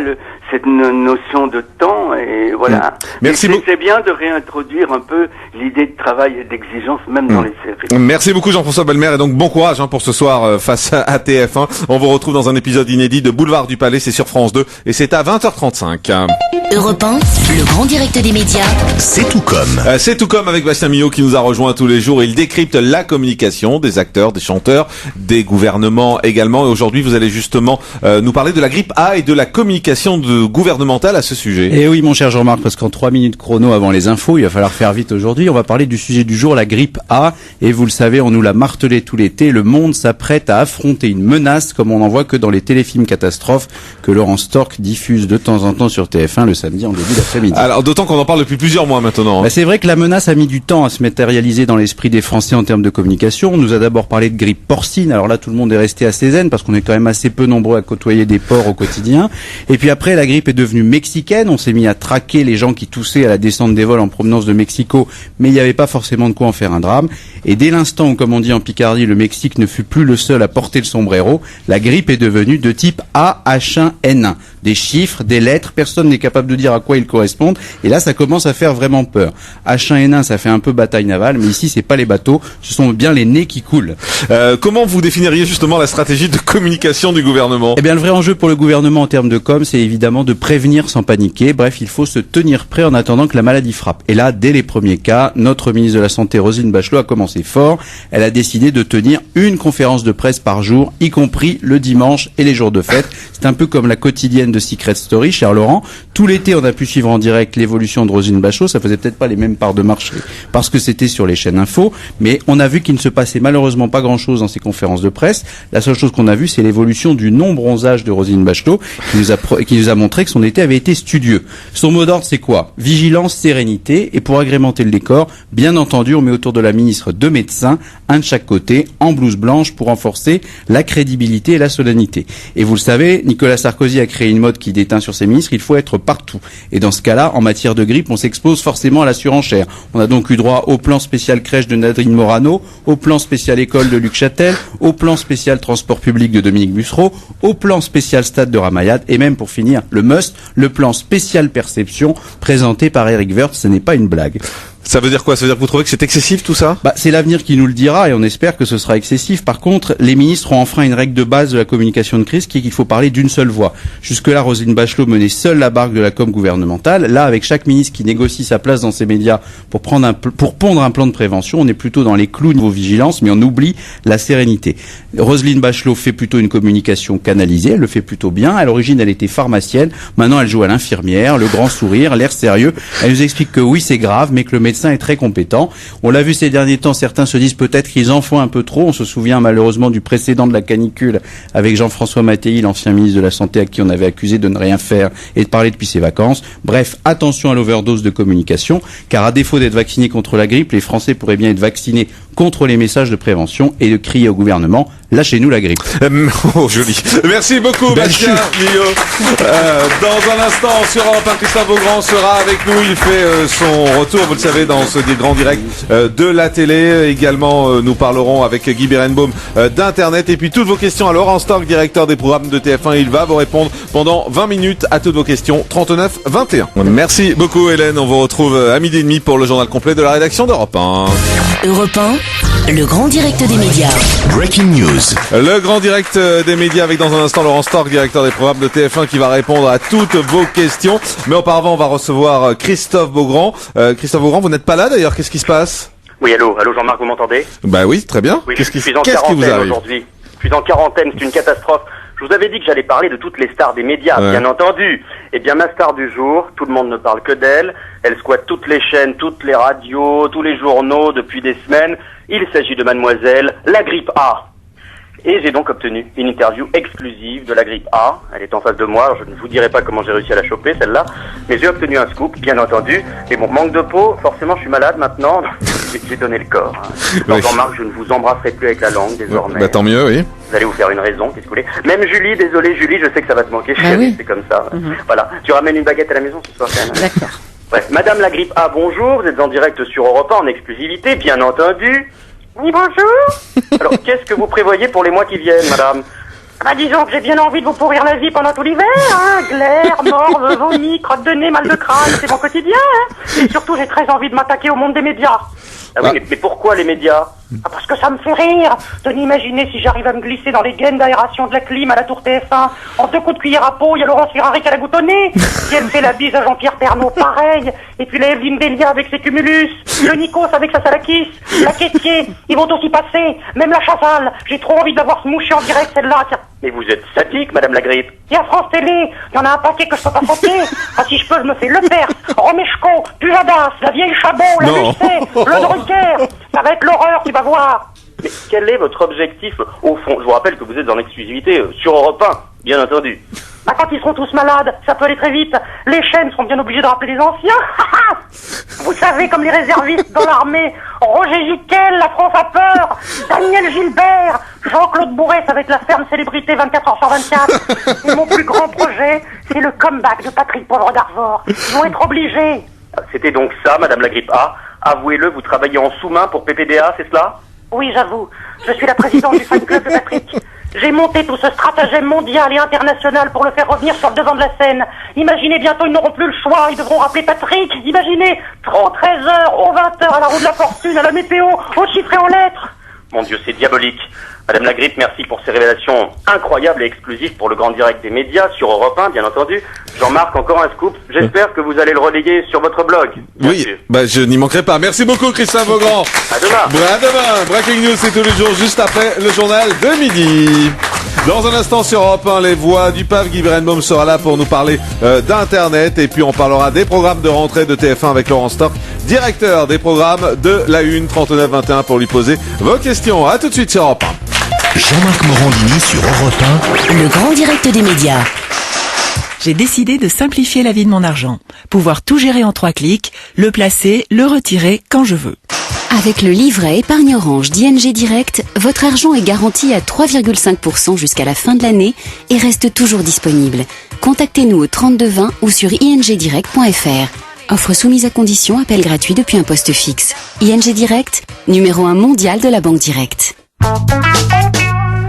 cette notion de temps, et voilà. Merci beaucoup. C'est bien de réintroduire un peu l'idée de travail et d'exigence, même dans les séries. Merci beaucoup Jean-François Balmer, et donc bon courage pour ce soir face à TF1. On vous retrouve dans un épisode inédit de Boulevard du Palais, c'est sur France 2, et c'est à 20h35. Europe 1, le grand direct des médias. C'est tout comme. C'est tout comme avec Bastien Millot qui nous a rejoint tous les jours. Il décrypte la communication des acteurs, des chanteurs, des gouvernements également. Et aujourd'hui, vous allez justement nous parler de la grippe A et de la communication gouvernementale à ce sujet. Et oui, mon cher Jean-Marc, parce qu'en 3 minutes chrono avant les infos, il va falloir faire vite aujourd'hui. On va parler du sujet du jour, la grippe A. Et vous le savez, on nous l'a martelé tout l'été. Le monde s'apprête à affronter une menace comme on n'en voit que dans les téléfilms catastrophes que Laurent Stork diffuse de temps en temps sur TF1 le samedi en début d'après-midi. Alors d'autant qu'on en parle depuis plusieurs mois maintenant. C'est vrai que la menace a mis du temps à se matérialiser dans l'esprit des Français en termes de communication. On nous a d'abord parlé de grippe porcine. Alors là, tout le monde est resté assez zen parce qu'on est quand même assez peu nombreux à côtoyer des porcs au quotidien. Et puis après, la grippe est devenue mexicaine. On s'est mis à traquer les gens qui toussaient à la descente des vols en provenance de Mexico, mais il n'y avait pas forcément de quoi en faire un drame. Et dès l'instant où, comme on dit en Picardie, le Mexique ne fut plus le seul à porter le sombrero, la grippe est devenue de type AH1N1. Des chiffres, des lettres, personne n'est capable de dire à quoi ils correspondent. Et là, ça commence à faire vraiment peur. H1N1, ça fait un peu bataille navale, mais ici, c'est pas les bateaux, ce sont bien les nez qui coulent. Comment vous définiriez justement la stratégie de communication du gouvernement? Eh bien, le vrai enjeu pour le gouvernement en termes de com, c'est évidemment de prévenir sans paniquer. Bref, il faut se tenir prêt en attendant que la maladie frappe. Et là, dès les premiers cas, notre ministre de la Santé, Roselyne Bachelot, a commencé fort. Elle a décidé de tenir une conférence de presse par jour, y compris le dimanche et les jours de fête. C'est un peu comme la quotidienne de Secret Story, cher Laurent. Tout l'été, on a pu suivre en direct l'évolution de Roselyne Bachelot. Ça faisait peut-être pas les mêmes parts de marché parce que c'était sur les chaînes info, mais on a vu qu'il ne se passait malheureusement pas grand-chose dans ces conférences de presse. La seule chose qu'on a vue, c'est l'évolution du non-bronzage de Roselyne Bachelot qui nous a montré que son été avait été studieux. Son mot d'ordre, c'est quoi? Vigilance, sérénité, et pour agrémenter le décor, bien entendu, on met autour de la ministre deux médecins, un de chaque côté, en blouse blanche pour renforcer la crédibilité et la solennité. Et vous le savez, Nicolas Sarkozy a créé une mode qui déteint sur ses ministres, il faut être partout. Et dans ce cas-là, en matière de grippe, on s'expose forcément à la surenchère. On a donc eu droit au plan spécial crèche de Nadine Morano, au plan spécial école de Luc Châtel, au plan spécial transport public de Dominique Bussereau, au plan spécial stade de Ramayad, et même pour finir, le must, le plan spécial perception présenté par Eric Woerth. Ce n'est pas une blague. Ça veut dire quoi? Ça veut dire que vous trouvez que c'est excessif tout ça? C'est l'avenir qui nous le dira et on espère que ce sera excessif. Par contre, les ministres ont enfreint une règle de base de la communication de crise qui est qu'il faut parler d'une seule voix. Jusque-là, Roselyne Bachelot menait seule la barque de la com gouvernementale. Là, avec chaque ministre qui négocie sa place dans ses médias pour pondre un plan de prévention, on est plutôt dans les clous niveau vigilance, mais on oublie la sérénité. Roselyne Bachelot fait plutôt une communication canalisée, elle le fait plutôt bien. À l'origine, elle était pharmacienne. Maintenant, elle joue à l'infirmière, le grand sourire, l'air sérieux. Elle nous explique que oui, c'est grave, mais que le médecin est très compétent. On l'a vu ces derniers temps, certains se disent peut-être qu'ils en font un peu trop. On se souvient malheureusement du précédent de la canicule avec Jean-François Mattei, l'ancien ministre de la Santé à qui on avait accusé de ne rien faire et de parler depuis ses vacances. Bref, attention à l'overdose de communication, car à défaut d'être vaccinés contre la grippe, les Français pourraient bien être vaccinés contre les messages de prévention et de crier au gouvernement « Lâchez-nous la grippe ». Oh, joli. Merci beaucoup, Bastien Millot. Dans un instant, sur Europe 1, Christophe Beaugrand sera avec nous. Il fait son retour, vous le savez, dans ce grand direct de la télé. Également, nous parlerons avec Guy Berenbaum d'Internet. Et puis, toutes vos questions à Laurent Stork, directeur des programmes de TF1. Il va vous répondre pendant 20 minutes à toutes vos questions. 39 21. Merci beaucoup, Hélène. On vous retrouve à 12h30 pour le journal complet de la rédaction d'Europe 1. Europe 1, le grand direct des médias. Breaking news. Le grand direct des médias avec dans un instant Laurent Stork, directeur des programmes de TF1 qui va répondre à toutes vos questions. Mais auparavant, on va recevoir Christophe Beaugrand. Christophe Beaugrand, vous n'êtes pas là d'ailleurs, qu'est-ce qui se passe? Oui, allô Jean-Marc, vous m'entendez? Bah oui, très bien. Oui, qu'est-ce qui vous arrive aujourd'hui? Je suis en quarantaine, c'est une catastrophe. Je vous avais dit que j'allais parler de toutes les stars des médias, bien entendu. Eh bien, ma star du jour, tout le monde ne parle que d'elle. Elle squatte toutes les chaînes, toutes les radios, tous les journaux depuis des semaines. Il s'agit de mademoiselle La Grippe A. Et j'ai donc obtenu une interview exclusive de La Grippe A. Elle est en face de moi, alors je ne vous dirai pas comment j'ai réussi à la choper, celle-là. Mais j'ai obtenu un scoop, bien entendu. Mais bon, manque de peau, forcément je suis malade maintenant. J'ai donné le corps. Alors Jean-Marc, je ne vous embrasserai plus avec la langue désormais. Bah tant mieux, oui. Vous allez vous faire une raison, qu'est-ce que vous voulez. Même Julie, désolé Julie, je sais que ça va te manquer, chérie, c'est comme ça. Voilà, tu ramènes une baguette à la maison ce soir quand même. D'accord. Bref, Madame La Grippe A, bonjour, vous êtes en direct sur Europe 1 en exclusivité, bien entendu. Oui, bonjour. Alors, qu'est-ce que vous prévoyez pour les mois qui viennent, madame? Bah disons que j'ai bien envie de vous pourrir la vie pendant tout l'hiver, hein. Glaire, morve, vomi, crotte de nez, mal de crâne, c'est mon quotidien, hein. Et surtout, j'ai très envie de m'attaquer au monde des médias. Ah oui, mais pourquoi les médias? Parce que ça me fait rire de n'imaginer si j'arrive à me glisser dans les gaines d'aération de la clim à la tour TF1. En 2 coups de cuillère à peau, il y a Laurence Ferrari qui a la goutte au nez. Si elle fait la bise à Jean-Pierre Pernaut, pareil. Et puis la Evelyne Delia avec ses cumulus. Le Nikos avec sa salakis. La Quétier, ils vont aussi passer. Même la Chazal. J'ai trop envie de la voir se moucher en direct, celle-là. Tiens. Mais vous êtes sadique, madame La Grippe. Il y a France Télé. Il y en a un paquet que je peux pas sauter. Ah, si je peux, je me fais Le Perse, Romeshko, Pujadas, la vieille Chabot, la Lucet, le Drucker. Ça va être l'horreur, tu vas voir. Mais quel est votre objectif au fond? Je vous rappelle que vous êtes en exclusivité sur Europe 1, bien entendu. Bah, quand ils seront tous malades, ça peut aller très vite. Les chaînes seront bien obligées de rappeler les anciens. Vous savez, comme les réservistes dans l'armée. Roger Giquel, la France a peur. Daniel Gilbert. Jean-Claude Bourret, ça va être la ferme célébrité 24h sur 24. Et mon plus grand projet, c'est le comeback de Patrick Pauvre d'Arvor. Ils vont être obligés. C'était donc ça, Madame la grippe A. Avouez-le, vous travaillez en sous-main pour PPDA, c'est cela? Oui, j'avoue. Je suis la présidente du fan club de Patrick. J'ai monté tout ce stratagème mondial et international pour le faire revenir sur le devant de la scène. Imaginez, bientôt ils n'auront plus le choix, ils devront rappeler Patrick. Imaginez, au 13h, au 20h, à la roue de la fortune, à la météo, au chiffre et en lettres. Mon Dieu, c'est diabolique. Madame la grippe, merci pour ces révélations incroyables et exclusives pour le grand direct des médias sur Europe 1, bien entendu. Jean-Marc, encore un scoop. J'espère que vous allez le relayer sur votre blog. Oui, bah je n'y manquerai pas. Merci beaucoup, Christophe Beaugrand. À demain. À demain. Breaking News, c'est tous les jours, juste après le journal de midi. Dans un instant sur Europe 1, les voix du PAF, Guy Berenbaum sera là pour nous parler d'Internet. Et puis on parlera des programmes de rentrée de TF1 avec Laurent Stork, directeur des programmes de la Une 3921 pour lui poser vos questions. À tout de suite sur Europe 1. Jean-Marc Morandini sur Europe 1. Le grand direct des médias. J'ai décidé de simplifier la vie de mon argent. Pouvoir tout gérer en 3 clics, le placer, le retirer quand je veux. Avec le livret épargne orange d'ING Direct, votre argent est garanti à 3,5% jusqu'à la fin de l'année et reste toujours disponible. Contactez-nous au 3220 ou sur ingdirect.fr. Offre soumise à condition, appel gratuit depuis un poste fixe. ING Direct, numéro 1 mondial de la banque directe.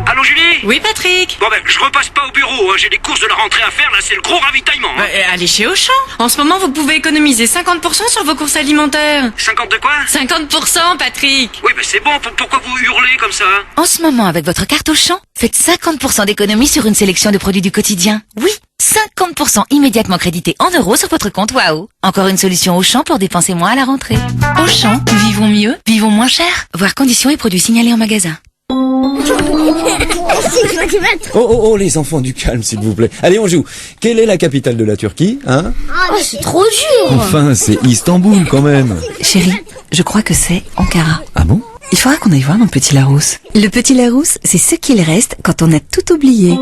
Allô Julie? Oui Patrick. Bon ben, je repasse pas au bureau, hein. J'ai des courses de la rentrée à faire, là c'est le gros ravitaillement. Hein. Allez chez Auchan. En ce moment, vous pouvez économiser 50% sur vos courses alimentaires. 50 de quoi? 50% Patrick. Oui ben c'est bon, pourquoi vous hurlez comme ça? En ce moment, avec votre carte Auchan, faites 50% d'économie sur une sélection de produits du quotidien. Oui, 50% immédiatement crédité en euros sur votre compte Waouh. Encore une solution Auchan pour dépenser moins à la rentrée. Auchan, vivons mieux, vivons moins cher. Voir conditions et produits signalés en magasin. Oh, les enfants, du calme, s'il vous plaît. Allez, on joue. Quelle est la capitale de la Turquie, hein? Ah, c'est trop dur. Enfin, c'est Istanbul, quand même. Chérie, je crois que c'est Ankara. Ah bon? Il faudra qu'on aille voir mon petit Larousse. Le petit Larousse, c'est ce qu'il reste quand on a tout oublié.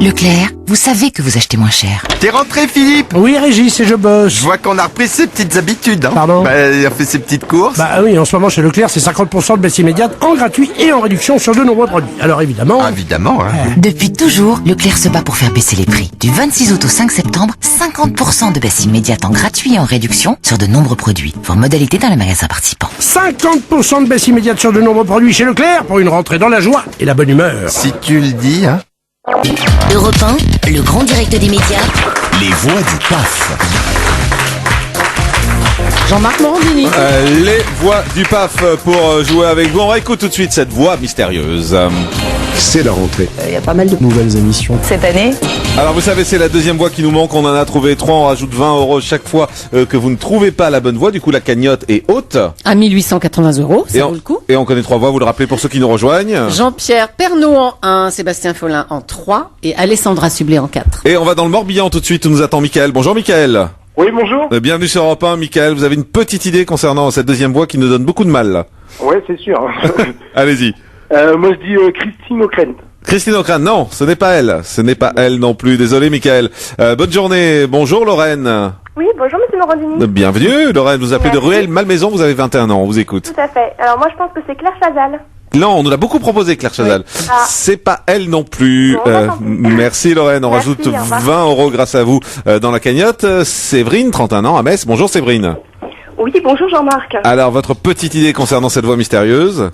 Leclerc, vous savez que vous achetez moins cher. T'es rentré, Philippe? Oui, Régis, et je bosse. Je vois qu'on a repris ses petites habitudes, hein. Pardon? Il a fait ses petites courses. Bah oui, en ce moment, chez Leclerc, c'est 50% de baisse immédiate en gratuit et en réduction sur de nombreux produits. Alors évidemment... Évidemment, hein. Depuis toujours, Leclerc se bat pour faire baisser les prix. Du 26 août au 5 septembre, 50% de baisse immédiate en gratuit et en réduction sur de nombreux produits. Voir modalité dans les magasins participants. 50% de baisse immédiate sur de nombreux produits chez Leclerc pour une rentrée dans la joie et la bonne humeur. Si tu le dis, hein. Europe 1, le grand direct des médias. Les voix du PAF. Jean-Marc Morandini. Les voix du PAF pour jouer avec vous. On réécoute tout de suite cette voix mystérieuse. C'est la rentrée. Il y a pas mal de nouvelles émissions. Cette année. Alors vous savez, c'est la deuxième voix qui nous manque. On en a trouvé 3. On rajoute 20 € chaque fois que vous ne trouvez pas la bonne voix. Du coup, la cagnotte est haute. À 1880 €, ça vaut le coup. Et on connaît 3 voix, vous le rappelez pour ceux qui nous rejoignent. Jean-Pierre Pernaut en 1, Sébastien Follin en 3 et Alessandra Sublet en 4. Et on va dans le Morbihan tout de suite où nous attend Mickaël. Bonjour Mickaël. Oui, bonjour. Bienvenue sur Europe 1, Mickaël. Vous avez une petite idée concernant cette deuxième voix qui nous donne beaucoup de mal. Ouais, c'est sûr. Allez-y. Moi, je dis Christine O'Krent. Christine O'Krent, non, ce n'est pas elle. Ce n'est pas elle non plus. Désolé, Mickaël. Bonne journée. Bonjour, Lorraine. Oui, bonjour, monsieur Morandini. Bienvenue, Lorraine. Vous appelez de Rueil-Malmaison. Vous avez 21 ans. On vous écoute. Tout à fait. Alors, moi, je pense que c'est Claire Chazal. Non, on nous l'a beaucoup proposé, Claire Chazal. Oui. Ah. C'est pas elle non plus. Merci, Lorraine. On rajoute 20 € grâce à vous dans la cagnotte. Séverine, 31 ans, à Metz. Bonjour, Séverine. Oui, bonjour, Jean-Marc. Alors, votre petite idée concernant cette voix mystérieuse?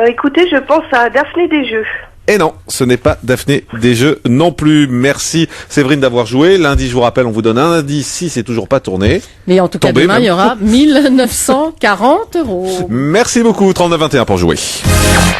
Écoutez, je pense à Daphné Desjeux. Et non, ce n'est pas Daphné Desjeux non plus. Merci Séverine d'avoir joué. Lundi, je vous rappelle, on vous donne un indice si c'est toujours pas tourné. Mais en tout cas, demain, il y aura 1940 €. Merci beaucoup, 3921 pour jouer.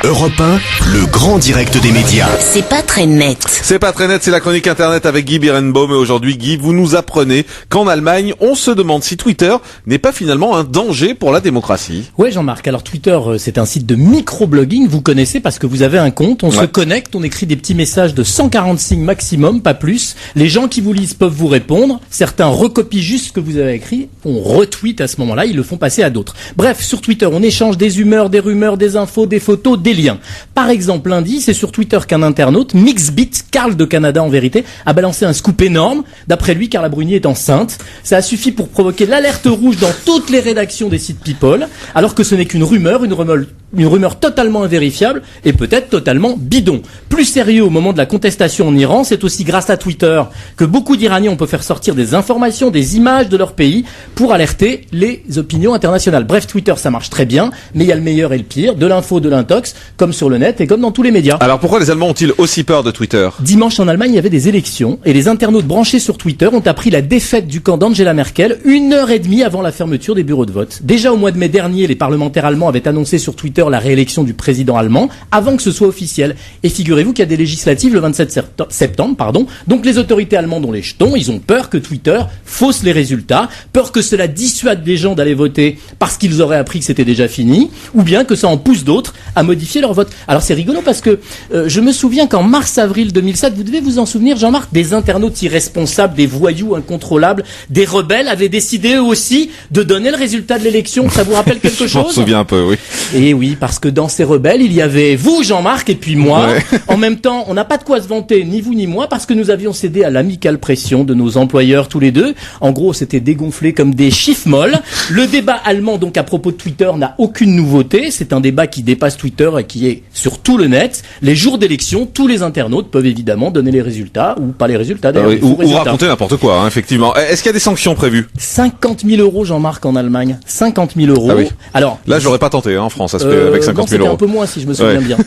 Europe 1, le grand direct des médias. C'est pas très net. C'est pas très net, c'est la chronique internet avec Guy Berenbaum. Et aujourd'hui, Guy, vous nous apprenez qu'en Allemagne, on se demande si Twitter n'est pas finalement un danger pour la démocratie. Ouais, Jean-Marc. Alors Twitter, c'est un site de microblogging. Vous connaissez parce que vous avez un compte. On se connecte, on écrit des petits messages de 140 signes maximum, pas plus. Les gens qui vous lisent peuvent vous répondre. Certains recopient juste ce que vous avez écrit. On retweet à ce moment-là, ils le font passer à d'autres. Bref, sur Twitter, on échange des humeurs, des rumeurs, des infos, des photos, des liens. Par exemple, lundi, c'est sur Twitter qu'un internaute, Mixbit, Carl de Canada en vérité, a balancé un scoop énorme. D'après lui, Carla Bruni est enceinte. Ça a suffi pour provoquer l'alerte rouge dans toutes les rédactions des sites People, alors que ce n'est qu'une rumeur, une rumeur totalement invérifiable et peut-être totalement bidon. Plus sérieux, au moment de la contestation en Iran, c'est aussi grâce à Twitter que beaucoup d'Iraniens ont pu faire sortir des informations, des images de leur pays pour alerter les opinions internationales. Bref, Twitter, ça marche très bien, mais il y a le meilleur et le pire, de l'info, de l'intox, comme sur le net et comme dans tous les médias. Alors pourquoi les Allemands ont-ils aussi peur de Twitter? Dimanche en Allemagne, il y avait des élections et les internautes branchés sur Twitter ont appris la défaite du camp d'Angela Merkel 1h30 avant la fermeture des bureaux de vote. Déjà au mois de mai dernier, les parlementaires allemands avaient annoncé sur Twitter la réélection du président allemand avant que ce soit officiel. Et figurez-vous qu'il y a des législatives le 27 septembre, donc les autorités allemandes ont les jetons, ils ont peur que Twitter fausse les résultats, peur que cela dissuade les gens d'aller voter parce qu'ils auraient appris que c'était déjà fini, ou bien que ça en pousse d'autres à modifier leur vote. Alors c'est rigolo parce que je me souviens qu'en mars-avril 2007, vous devez vous en souvenir Jean-Marc, des internautes irresponsables, des voyous incontrôlables, des rebelles avaient décidé eux aussi de donner le résultat de l'élection. Ça vous rappelle quelque chose? Je m'en souviens un peu, oui. Et oui, parce que dans ces rebelles, il y avait vous, Jean-Marc, et puis moi. Ouais. En même temps, on n'a pas de quoi se vanter, ni vous ni moi, parce que nous avions cédé à l'amicale pression de nos employeurs tous les deux. En gros, c'était dégonflé comme des chiffres molles. Le débat allemand, donc, à propos de Twitter, n'a aucune nouveauté. C'est un débat qui dépasse Twitter et qui est sur tout le net. Les jours d'élection, tous les internautes peuvent évidemment donner les résultats, ou pas les résultats, d'ailleurs. Oui, ou raconter n'importe quoi, hein, effectivement. Est-ce qu'il y a des sanctions prévues? 50 000 €, Jean-Marc, en Allemagne. 50 000 €. Ah oui. Alors. Là, j'aurais pas tenté, hein, en France, avec 50 000 €. Un peu moins, si je me souviens bien.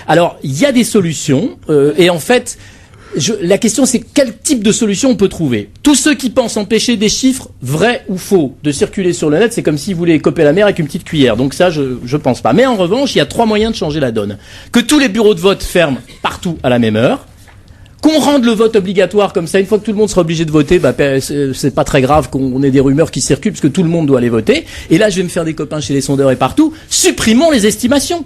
Alors, il y a des solutions, et en fait, la question c'est quel type de solution on peut trouver. Tous ceux qui pensent empêcher des chiffres, vrais ou faux, de circuler sur le net, c'est comme s'ils voulaient écoper la mer avec une petite cuillère. Donc ça, je pense pas. Mais en revanche, il y a 3 moyens de changer la donne. Que tous les bureaux de vote ferment partout à la même heure. Qu'on rende le vote obligatoire, comme ça, une fois que tout le monde sera obligé de voter, c'est pas très grave qu'on ait des rumeurs qui circulent, parce que tout le monde doit aller voter. Et là, je vais me faire des copains chez les sondeurs et partout. Supprimons les estimations.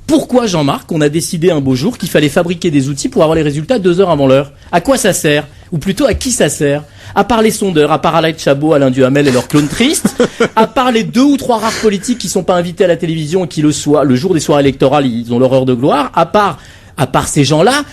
Pourquoi, Jean-Marc, on a décidé un beau jour qu'il fallait fabriquer des outils pour avoir les résultats 2 heures avant l'heure? À quoi ça sert? Ou plutôt, à qui ça sert? À part les sondeurs, à part Alain Chabot, Alain Duhamel et leurs clones tristes, à part les 2 ou 3 rares politiques qui sont pas invités à la télévision et qui le jour des soirées électorales, ils ont l'horreur de gloire, à part ces gens-là,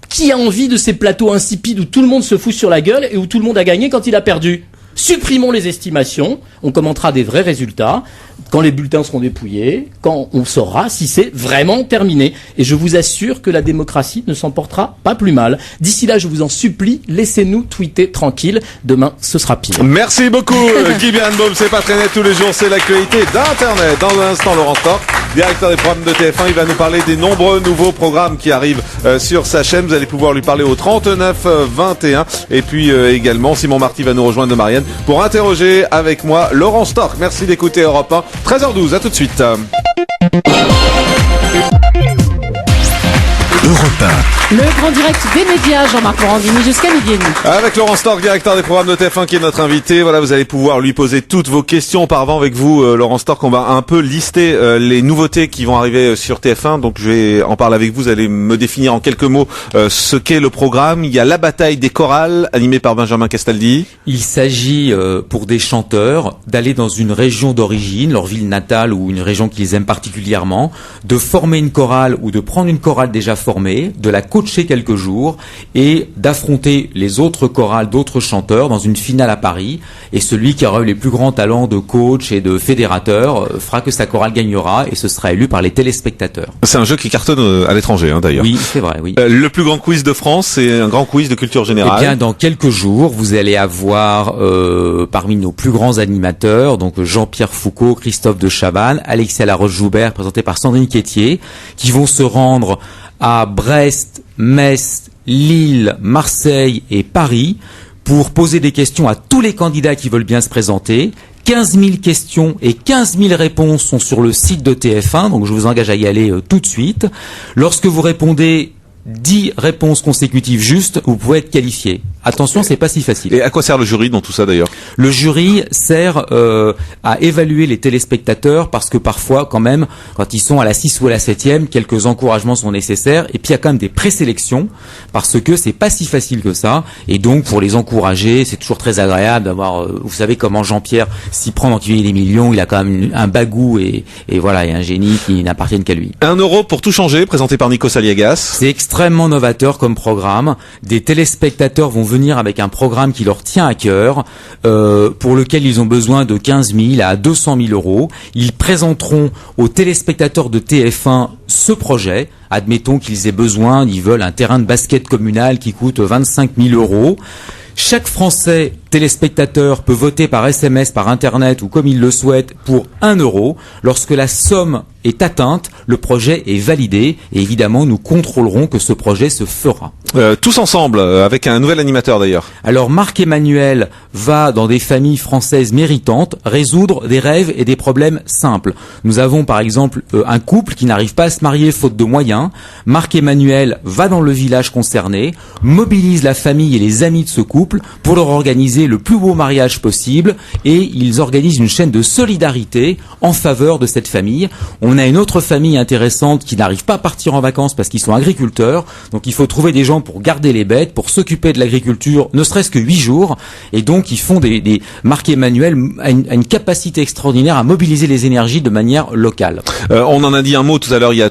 qui a envie de ces plateaux insipides où tout le monde se fout sur la gueule et où tout le monde a gagné quand il a perdu? Supprimons les estimations, on commentera des vrais résultats, quand les bulletins seront dépouillés, quand on saura si c'est vraiment terminé. Et je vous assure que la démocratie ne s'en portera pas plus mal. D'ici là, je vous en supplie, laissez-nous tweeter tranquille. Demain, ce sera pire. Merci beaucoup, Guy Birenbaum. C'est pas très net tous les jours, c'est l'actualité d'Internet. Dans un instant, Laurent Stork, directeur des programmes de TF1, il va nous parler des nombreux nouveaux programmes qui arrivent sur sa chaîne. Vous allez pouvoir lui parler au 39 21. Et puis également, Simon Marty va nous rejoindre de Marianne pour interroger avec moi Laurent Stork. Merci d'écouter Europe 1. 13h12, à tout de suite. Europe 1. Le grand direct des médias, Jean-Marc Morandini, jusqu'à midi et demi. Avec Laurent Stork, directeur des programmes de TF1, qui est notre invité. Voilà, vous allez pouvoir lui poser toutes vos questions. Auparavant, avec vous, Laurent Stork, on va un peu lister les nouveautés qui vont arriver sur TF1. Donc, je vais en parler avec vous. Vous allez me définir en quelques mots ce qu'est le programme. Il y a La Bataille des chorales, animée par Benjamin Castaldi. Il s'agit, pour des chanteurs, d'aller dans une région d'origine, leur ville natale ou une région qu'ils aiment particulièrement, de former une chorale ou de prendre une chorale déjà formée, de la coacher quelques jours et d'affronter les autres chorales d'autres chanteurs dans une finale à Paris. Et celui qui aura eu les plus grands talents de coach et de fédérateur fera que sa chorale gagnera et ce sera élu par les téléspectateurs. C'est un jeu qui cartonne à l'étranger, hein, d'ailleurs. Oui, c'est vrai, oui. Le plus grand quiz de France, c'est un grand quiz de culture générale. Eh bien, dans quelques jours, vous allez avoir parmi nos plus grands animateurs, donc Jean-Pierre Foucault, Christophe de Chavannes, Alexia Laroche-Joubert, présenté par Sandrine Quétier, qui vont se rendre à Brest, Metz, Lille, Marseille et Paris pour poser des questions à tous les candidats qui veulent bien se présenter. 15 000 questions et 15 000 réponses sont sur le site de TF1, donc je vous engage à y aller tout de suite. Lorsque vous répondez 10 réponses consécutives justes, vous pouvez être qualifié. Attention, c'est pas si facile. Et à quoi sert le jury dans tout ça d'ailleurs? Le jury sert à évaluer les téléspectateurs parce que parfois, quand même, quand ils sont à la 6 ou à la 7e, quelques encouragements sont nécessaires. Et puis il y a quand même des présélections parce que c'est pas si facile que ça. Et donc pour les encourager, c'est toujours très agréable d'avoir. Vous savez comment Jean-Pierre s'y prend dans Qui veut des millions. Il a quand même un bagou et voilà, et un génie qui n'appartiennent qu'à lui. 1 euro pour tout changer, présenté par Nikos Aliagas. C'est extrêmement novateur comme programme. Des téléspectateurs vont venir avec un programme qui leur tient à cœur, pour lequel ils ont besoin de 15 000 à 200 000 euros. Ils présenteront aux téléspectateurs de TF1 ce projet. Admettons qu'ils aient besoin, ils veulent un terrain de basket communal qui coûte 25 000 euros. Chaque Français téléspectateur peut voter par SMS, par Internet ou comme il le souhaite pour 1 euro. Lorsque la somme est atteinte, le projet est validé et évidemment nous contrôlerons que ce projet se fera. Tous ensemble, avec un nouvel animateur d'ailleurs. Alors Marc-Emmanuel va dans des familles françaises méritantes résoudre des rêves et des problèmes simples. Nous avons par exemple un couple qui n'arrive pas à se marier faute de moyens. Marc-Emmanuel va dans le village concerné, mobilise la famille et les amis de ce couple pour leur organiser le plus beau mariage possible et ils organisent une chaîne de solidarité en faveur de cette famille. On a une autre famille intéressante qui n'arrive pas à partir en vacances parce qu'ils sont agriculteurs, donc il faut trouver des gens pour garder les bêtes, pour s'occuper de l'agriculture, ne serait-ce que 8 jours, et donc ils font des Marc-Emmanuel a une capacité extraordinaire à mobiliser les énergies de manière locale. On en a dit un mot tout à l'heure, il y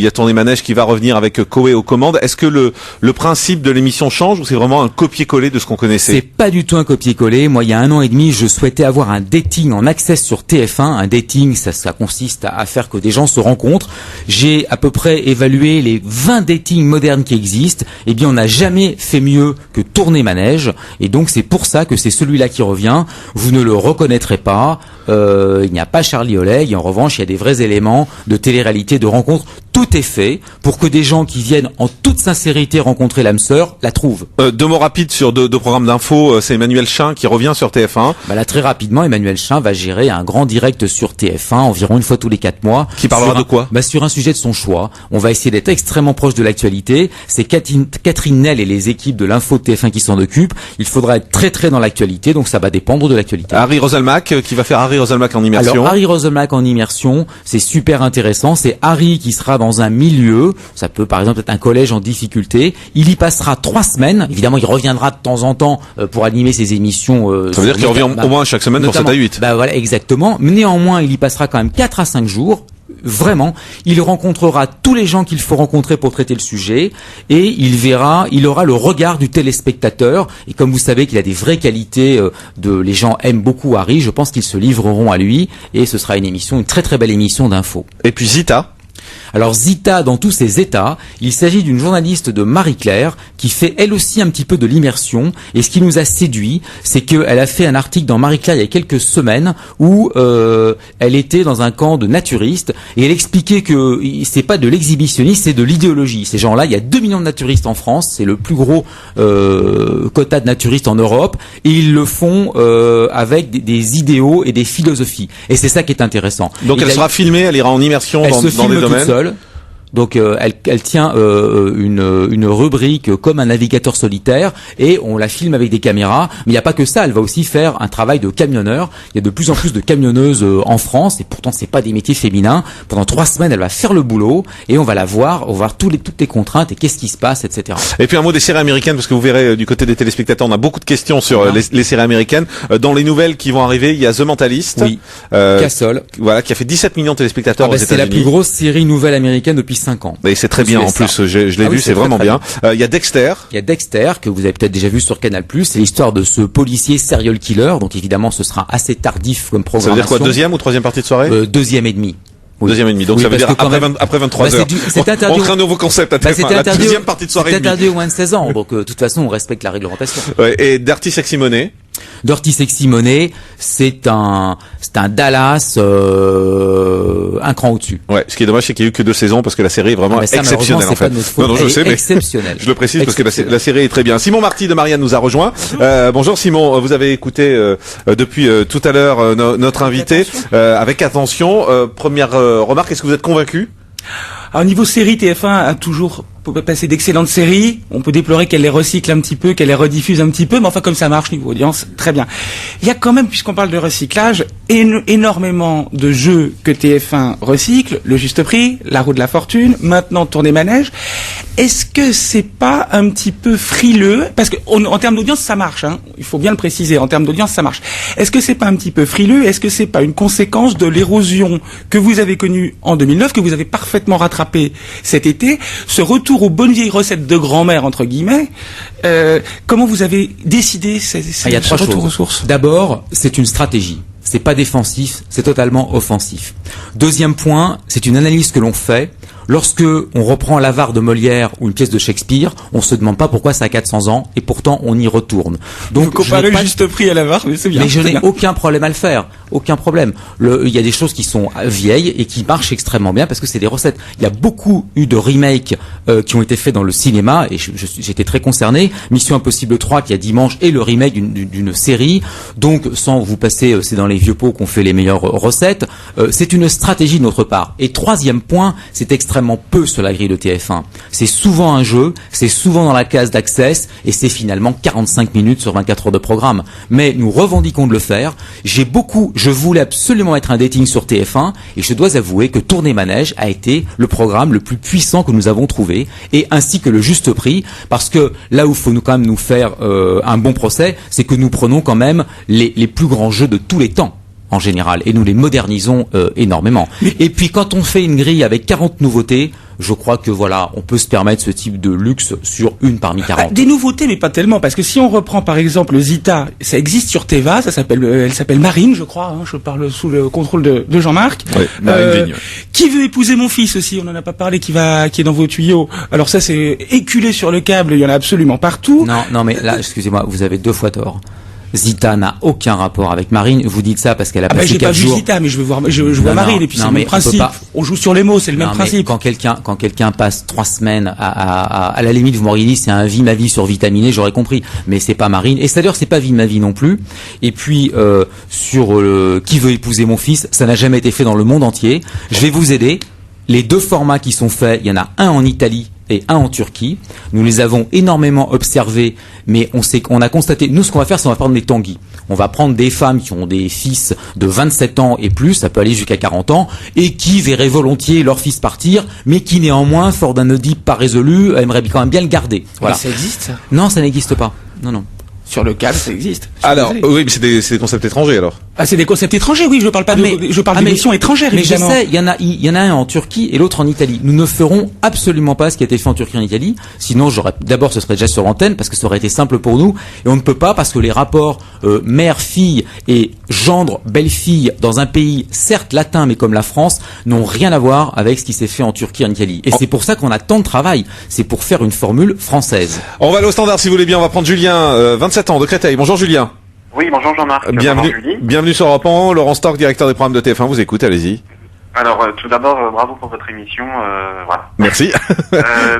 a Tourné Manège qui va revenir avec Koé aux commandes. Est-ce que le principe de l'émission change ou c'est vraiment un copier-coller de ce qu'on connaissait? C'est pas du tout un copier-coller. Moi, il y a 1 an et demi, je souhaitais avoir un dating en access sur TF1. Un dating, ça consiste à faire que des gens se rencontrent. J'ai à peu près évalué les 20 datings modernes qui existent. Eh bien, on n'a jamais fait mieux que Tourné Manège. Et donc, c'est pour ça que c'est celui-là qui revient. Vous ne le reconnaîtrez pas. Il n'y a pas Charlie Oleg. Et en revanche, il y a des vrais éléments de télé-réalité, de rencontres. Tout est fait pour que des gens qui viennent en toute sincérité rencontrer l'âme sœur la trouvent. 2 mots rapides sur deux programmes d'infos. C'est Emmanuel Chin qui revient sur TF1. Là, très rapidement, Emmanuel Chin va gérer un grand direct sur TF1, environ 1 fois tous les 4 mois. Qui parlera de quoi? Sur un sujet de son choix. On va essayer d'être extrêmement proche de l'actualité. C'est Catherine Nel et les équipes de l'info de TF1 qui s'en occupent. Il faudra être très dans l'actualité, donc ça va dépendre de l'actualité. Harry Roselmack qui va faire Harry Roselmack en immersion. Alors Harry Roselmack en immersion, c'est super intéressant. C'est Harry qui sera dans un milieu, ça peut par exemple être un collège en difficulté. Il y passera 3 semaines. Évidemment, il reviendra de temps en temps pour animer ses émissions. Ça veut dire qu'il revient au moins chaque semaine pour 7 à 8. Voilà, exactement. Mais néanmoins, il y passera quand même 4 à 5 jours. Vraiment, il rencontrera tous les gens qu'il faut rencontrer pour traiter le sujet et il aura le regard du téléspectateur et comme vous savez qu'il a des vraies qualités, les gens aiment beaucoup Harry, je pense qu'ils se livreront à lui et ce sera une très belle émission d'info. Et puis Zita. Alors Zita, dans tous ses états, il s'agit d'une journaliste de Marie-Claire qui fait elle aussi un petit peu de l'immersion. Et ce qui nous a séduit, c'est qu'elle a fait un article dans Marie-Claire il y a quelques semaines où elle était dans un camp de naturistes et elle expliquait que c'est pas de l'exhibitionnisme, c'est de l'idéologie. Ces gens-là, il y a 2 millions de naturistes en France, c'est le plus gros quota de naturistes en Europe et ils le font avec des idéaux et des philosophies. Et c'est ça qui est intéressant. Donc elle sera filmée, elle ira en immersion dans des domaines. Donc elle tient une rubrique comme un navigateur solitaire et on la filme avec des caméras. Mais il n'y a pas que ça, elle va aussi faire un travail de camionneur. Il y a de plus en plus de camionneuses en France et pourtant c'est pas des métiers féminins. Pendant 3 semaines, elle va faire le boulot et on va voir toutes les contraintes et qu'est-ce qui se passe, etc. Et puis un mot des séries américaines parce que vous verrez du côté des téléspectateurs, on a beaucoup de questions sur les séries américaines. Dans les nouvelles qui vont arriver, il y a The Mentalist. Oui. Castle. Voilà, qui a fait 17 millions de téléspectateurs aux États-Unis. C'est la plus grosse série nouvelle américaine depuis 5 ans. Et c'est très bien en plus, je l'ai vu, c'est vraiment bien. Il y a Dexter. Il y a Dexter que vous avez peut-être déjà vu sur Canal+. C'est l'histoire de ce policier serial killer. Donc évidemment, ce sera assez tardif comme programmation. Ça veut dire quoi, 2e ou 3e partie de soirée? 2e et demi. Oui. 2e et demi. Donc ça veut dire après 23 heures. C'est interdit. On crée un nouveau concept à TF1. La 2e partie de soirée. C'est interdit au moins de 16 ans. Donc de toute façon, on respecte la réglementation. Ouais, et Dirty Sexy Money. Dirty Sexy Money, c'est un Dallas un cran au-dessus. Ouais, ce qui est dommage, c'est qu'il y a eu que 2 saisons parce que la série est vraiment exceptionnelle en fait. Non, je sais, mais je le précise parce que la série est très bien. Simon Marty de Marianne nous a rejoint. Bonjour Simon, vous avez écouté depuis tout à l'heure notre invité avec attention. Première remarque, est-ce que vous êtes convaincu? Alors niveau série, TF1 a toujours On peut passer d'excellentes séries. On peut déplorer qu'elle les recycle un petit peu, qu'elle les rediffuse un petit peu. Mais enfin, comme ça marche niveau audience, très bien. Il y a quand même, puisqu'on parle de recyclage, énormément de jeux que TF1 recycle. Le Juste Prix, La Roue de la Fortune, maintenant Tournée Manège. Est-ce que c'est pas un petit peu frileux? Parce que en termes d'audience, ça marche. Hein. Il faut bien le préciser. En termes d'audience, ça marche. Est-ce que c'est pas un petit peu frileux? Est-ce que c'est pas une conséquence de l'érosion que vous avez connue en 2009, que vous avez parfaitement rattrapé cet été, ce retour aux bonnes vieilles recettes de grand-mère entre guillemets? Comment vous avez décidé il y a 3 retour aux choses. sources? D'abord, c'est une stratégie. C'est pas défensif, c'est totalement offensif. Deuxième point, c'est une analyse que l'on fait. Lorsque on reprend l'Avare de Molière ou une pièce de Shakespeare, on se demande pas pourquoi ça a 400 ans et pourtant on y retourne. Donc vous comparez le Juste Prix à l'Avare, mais c'est bien. Mais je n'ai aucun problème à le faire, aucun problème. Il y a des choses qui sont vieilles et qui marchent extrêmement bien parce que c'est des recettes. Il y a beaucoup eu de remakes qui ont été faits dans le cinéma et j'étais très concerné. Mission Impossible 3 qui a dimanche est le remake d'une série. Donc sans vous passer, c'est dans les vieux pots qu'on fait les meilleures recettes. C'est une stratégie de notre part. Et troisième point, c'est extrêmement peu sur la grille de TF1. C'est souvent un jeu, c'est souvent dans la case d'Access et c'est finalement 45 minutes sur 24 heures de programme. Mais nous revendiquons de le faire. Je voulais absolument être un dating sur TF1 et je dois avouer que Tournée Manège a été le programme le plus puissant que nous avons trouvé et ainsi que le Juste Prix parce que là où il faut quand même nous faire un bon procès, c'est que nous prenons quand même les plus grands jeux de tous les temps. En général, et nous les modernisons énormément. Et puis quand on fait une grille avec 40 nouveautés, je crois que voilà, on peut se permettre ce type de luxe sur une parmi 40. Des nouveautés, mais pas tellement, parce que si on reprend par exemple Zita, ça existe sur Teva, elle s'appelle Marine, je crois, hein, je parle sous le contrôle de Jean-Marc. Oui, Marine Vigne. Qui veut épouser mon fils aussi, on en a pas parlé, qui est dans vos tuyaux. Alors ça c'est éculé sur le câble, il y en a absolument partout. Non, mais là, excusez-moi, vous avez 2 fois tort. Zita n'a aucun rapport avec Marine. Vous dites ça parce qu'elle a passé 4 jours. J'ai pas vu Zita, mais je vois Marine. Et puis c'est le même principe. On joue sur les mots, c'est le même principe. Quand quelqu'un passe 3 semaines à la limite, vous m'auriez dit c'est un Vie ma vie sur Vitaminé, j'aurais compris. Mais c'est pas Marine. Et c'est-à-dire c'est pas Vie ma vie non plus. Et puis sur Qui veut épouser mon fils, ça n'a jamais été fait dans le monde entier. Je vais vous aider. Les 2 formats qui sont faits, il y en a un en Italie et un en Turquie. Nous les avons énormément observés, mais on a constaté, nous ce qu'on va faire, c'est on va prendre des Tanguy. On va prendre des femmes qui ont des fils de 27 ans et plus, ça peut aller jusqu'à 40 ans, et qui verraient volontiers leur fils partir, mais qui néanmoins, fort d'un Oedipe pas résolu, aimeraient quand même bien le garder. Voilà. Mais ça existe ça? Non, ça n'existe pas. Non. Sur le câble, ça existe. Alors, oui, mais c'est des concepts étrangers alors. Ah, c'est des concepts étrangers, oui, je parle pas je parle d'émissions étrangères, évidemment. Mais je sais, il y en a un en Turquie et l'autre en Italie. Nous ne ferons absolument pas ce qui a été fait en Turquie et en Italie. Sinon, d'abord, ce serait déjà sur l'antenne parce que ça aurait été simple pour nous. Et on ne peut pas parce que les rapports mère-fille et gendre-belle-fille dans un pays, certes latin, mais comme la France, n'ont rien à voir avec ce qui s'est fait en Turquie et en Italie. Et c'est pour ça qu'on a tant de travail. C'est pour faire une formule française. On va aller au standard si vous voulez bien. On va prendre Julien, 27 ans, de Créteil. Bonjour Julien. Oui, bonjour Jean-Marc. Bienvenue sur Europe 1. Laurent Stork, directeur des programmes de TF1, vous écoute, allez-y. Alors, tout d'abord, bravo pour votre émission. Voilà. Merci.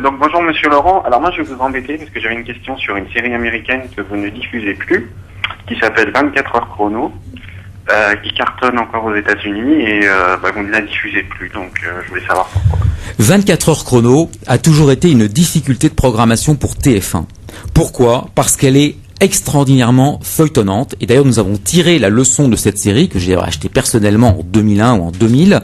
Donc, bonjour Monsieur Laurent. Alors moi, je vais vous embêter parce que j'avais une question sur une série américaine que vous ne diffusez plus, qui s'appelle 24 heures chrono, qui cartonne encore aux États-Unis et vous ne la diffusez plus. Donc, je voulais savoir pourquoi. 24 heures chrono a toujours été une difficulté de programmation pour TF1. Pourquoi ? Parce qu'elle est extraordinairement feuilletonnante. Et d'ailleurs, nous avons tiré la leçon de cette série que j'ai acheté personnellement en 2001 ou en 2000,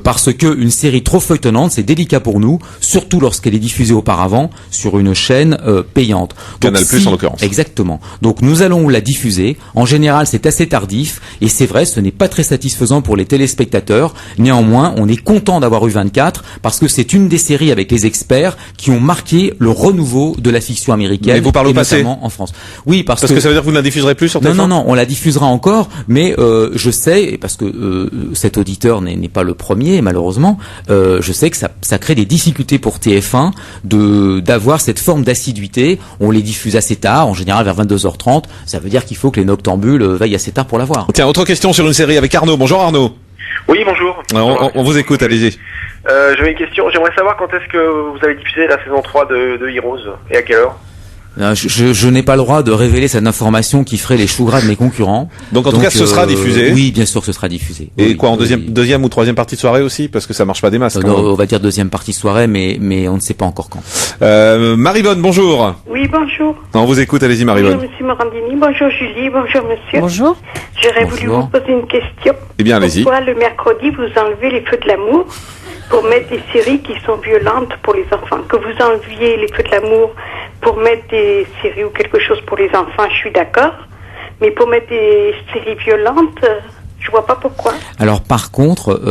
parce que une série trop feuilletonnante, c'est délicat pour nous, surtout lorsqu'elle est diffusée auparavant sur une chaîne payante. Canal Plus en l'occurrence. Exactement. Donc nous allons la diffuser. En général, c'est assez tardif et c'est vrai, ce n'est pas très satisfaisant pour les téléspectateurs. Néanmoins, on est content d'avoir eu 24 parce que c'est une des séries avec les experts qui ont marqué le renouveau de la fiction américaine. Mais vous parlez au passé, notamment en France. Oui, parce que ça veut dire que vous ne la diffuserez plus sur TF1 ? Non, on la diffusera encore, mais je sais, parce que cet auditeur n'est pas le premier, malheureusement, je sais que ça crée des difficultés pour TF1 d'avoir cette forme d'assiduité. On les diffuse assez tard, en général vers 22h30. Ça veut dire qu'il faut que les noctambules veillent assez tard pour la voir. Tiens, autre question sur une série avec Arnaud. Bonjour Arnaud. Oui, bonjour. On vous écoute, allez-y. J'avais une question. J'aimerais savoir quand est-ce que vous avez diffusé la saison 3 de Heroes et à quelle heure ? Je n'ai pas le droit de révéler cette information qui ferait les choux gras de mes concurrents. Donc en tout cas, ce sera diffusé. Oui, bien sûr, ce sera diffusé. Et quoi, en deuxième ou troisième partie de soirée aussi, parce que ça marche pas des masses. On va dire deuxième partie de soirée, mais on ne sait pas encore quand. Maryvonne, bonjour. Oui, bonjour. On vous écoute, allez-y Maryvonne. Bonjour Monsieur Morandini, bonjour Julie, bonjour Monsieur. Bonjour. J'aurais voulu vous poser une question. Eh bien, allez-y. Pourquoi le mercredi vous enlevez les feux de l'amour pour mettre des séries qui sont violentes pour les enfants? Que vous enleviez les feux de l'amour pour mettre des séries ou quelque chose pour les enfants, je suis d'accord. Mais pour mettre des séries violentes, je vois pas pourquoi. Alors par contre,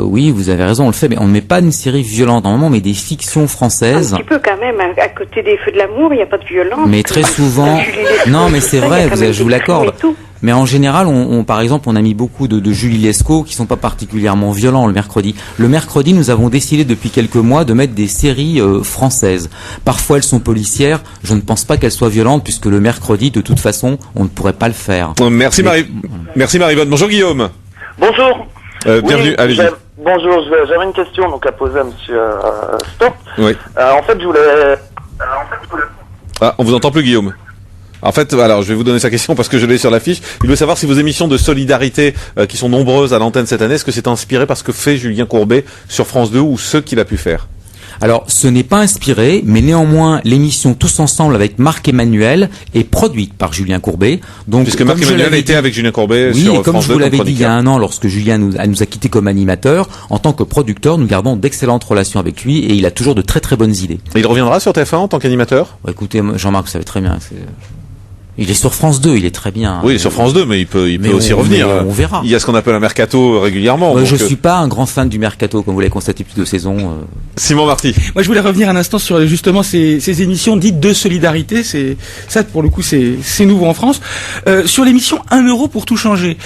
oui, vous avez raison, on le fait, mais on ne met pas une série violente. Normalement, on met des fictions françaises. Un petit peu quand même, à côté des feux de l'amour, il n'y a pas de violence. Mais très souvent, non, mais c'est vrai, je vous l'accorde. Mais en général, par exemple, on a mis beaucoup de Julie Lescaut qui sont pas particulièrement violents le mercredi. Le mercredi, nous avons décidé depuis quelques mois de mettre des séries françaises. Parfois, elles sont policières. Je ne pense pas qu'elles soient violentes puisque le mercredi, de toute façon, on ne pourrait pas le faire. Merci Maryvonne. Bonjour Guillaume. Bonjour. Bienvenue, allez-y. Bonjour, j'avais une question donc à poser à Monsieur Stop. Oui. En fait, je voulais. Ah, on vous entend plus, Guillaume. En fait, alors je vais vous donner sa question parce que je l'ai sur l'affiche. Il veut savoir si vos émissions de solidarité, qui sont nombreuses à l'antenne cette année, est-ce que c'est inspiré par ce que fait Julien Courbet sur France 2 ou ce qu'il a pu faire? Alors, ce n'est pas inspiré, mais néanmoins, l'émission Tous Ensemble avec Marc Emmanuel est produite par Julien Courbet. Donc, puisque Marc Emmanuel était avec Julien Courbet sur France 2. Oui, comme je vous l'avais dit il y a un an, lorsque Julien nous a quittés comme animateur, en tant que producteur, nous gardons d'excellentes relations avec lui et il a toujours de très très bonnes idées. Et il reviendra sur TF1 en tant qu'animateur? Écoutez, Jean-Marc, vous savez très bien, il est sur France 2, il est très bien. Oui, il est sur France 2, mais il peut aussi revenir. On verra. Il y a ce qu'on appelle un mercato régulièrement. Je suis pas un grand fan du mercato, comme vous l'avez constaté depuis 2 saisons. Simon Marty. Moi, je voulais revenir un instant sur justement ces émissions dites de solidarité. C'est ça, pour le coup, c'est nouveau en France. Sur l'émission 1 euro pour tout changer.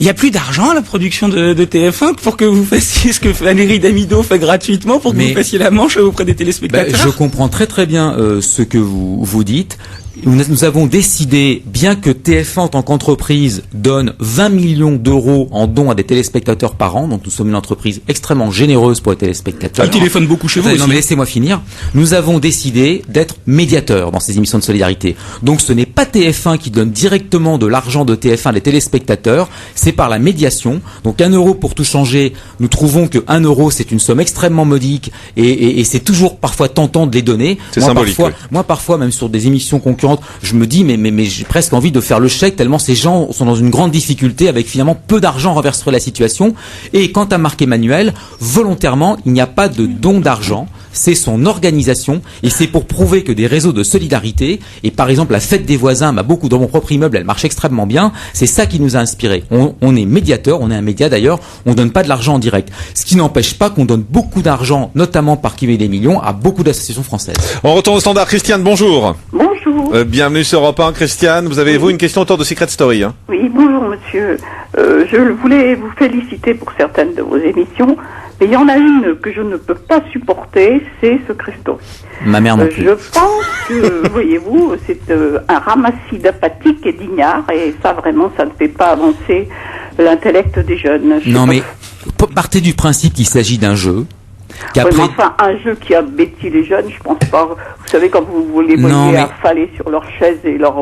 Il n'y a plus d'argent à la production de TF1 pour que vous fassiez ce que Valérie Damido fait gratuitement pour que vous fassiez la manche auprès des téléspectateurs. Je comprends très très bien ce que vous dites. Nous avons décidé, bien que TF1 en tant qu'entreprise donne 20 millions d'euros en dons à des téléspectateurs par an, donc nous sommes une entreprise extrêmement généreuse pour les téléspectateurs. Elle téléphone beaucoup chez vous aussi. Non mais laissez-moi finir. Nous avons décidé d'être médiateurs dans ces émissions de solidarité. Donc ce n'est pas TF1 qui donne directement de l'argent de TF1 à des téléspectateurs, c'est par la médiation. Donc 1 euro pour tout changer, nous trouvons que 1 euro c'est une somme extrêmement modique et c'est toujours parfois tentant de les donner. C'est symbolique. Moi parfois même sur des émissions concurrentes, je me dis mais j'ai presque envie de faire le chèque tellement ces gens sont dans une grande difficulté avec finalement peu d'argent renverserait la situation. Et quant à Marc Emmanuel, volontairement il n'y a pas de don d'argent, c'est son organisation et c'est pour prouver que des réseaux de solidarité et par exemple la fête des voisins, beaucoup dans mon propre immeuble elle marche extrêmement bien, c'est ça qui nous a inspiré. On est médiateur, on est un média d'ailleurs, on donne pas de l'argent en direct, ce qui n'empêche pas qu'on donne beaucoup d'argent, notamment par qui met des millions, à beaucoup d'associations françaises. On retourne au standard. Christiane, bonjour. Bonjour. Bienvenue sur Europe 1. Christiane, vous avez vous une question autour de Secret Story, hein? Oui, bonjour monsieur. Je voulais vous féliciter pour certaines de vos émissions, mais il y en a une que je ne peux pas supporter, c'est Secret Story. Ma mère non plus. Je pense que, voyez-vous, c'est un ramassis d'apathiques et d'ignards, et ça vraiment, ça ne fait pas avancer l'intellect des jeunes. Non mais, partez du principe qu'il s'agit d'un jeu. Oui, mais enfin, un jeu qui abêtit les jeunes, je pense pas. Vous savez, quand vous les voyez affaler sur leurs chaises et leur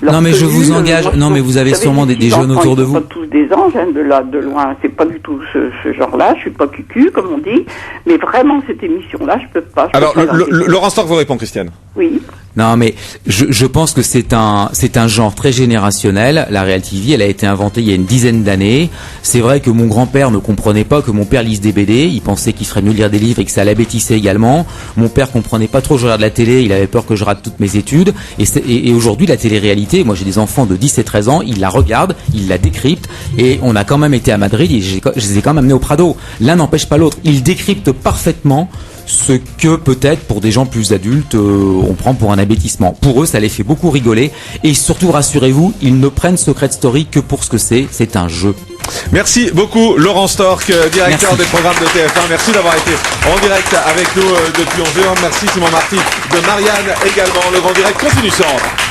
non, mais tenue, je vous engage. Non, mais vous avez sûrement des jeunes autour de vous. Ils sont pas tous des anges, hein, de loin. C'est pas du tout ce genre-là. Je suis pas cucu, comme on dit. Mais vraiment, cette émission-là, je peux pas. Alors, Laurent Stork vous répond, Christiane. Oui. Non, mais je pense que c'est un genre très générationnel. La Real TV, elle a été inventée il y a une dizaine d'années. C'est vrai que mon grand-père ne comprenait pas que mon père lise des BD. Il pensait qu'il ferait mieux lire des livres et que ça l'abêtissait également. Mon père comprenait pas trop que je regarde la télé. Il avait peur que je rate toutes mes études. Et aujourd'hui, la télé-réalité, moi j'ai des enfants de 10 et 13 ans, ils la regardent, ils la décryptent. Et on a quand même été à Madrid et je les ai quand même amenés au Prado. L'un n'empêche pas l'autre. Ils décryptent parfaitement ce que peut-être pour des gens plus adultes on prend pour un abêtissement. Pour eux, ça les fait beaucoup rigoler et surtout rassurez-vous, ils ne prennent Secret Story que pour ce que c'est un jeu. Merci beaucoup Laurent Stork, directeur des programmes de TF1. Merci d'avoir été en direct avec nous depuis 11h. Merci Simon Marty de Marianne également. Le grand direct continue sur Europe 1.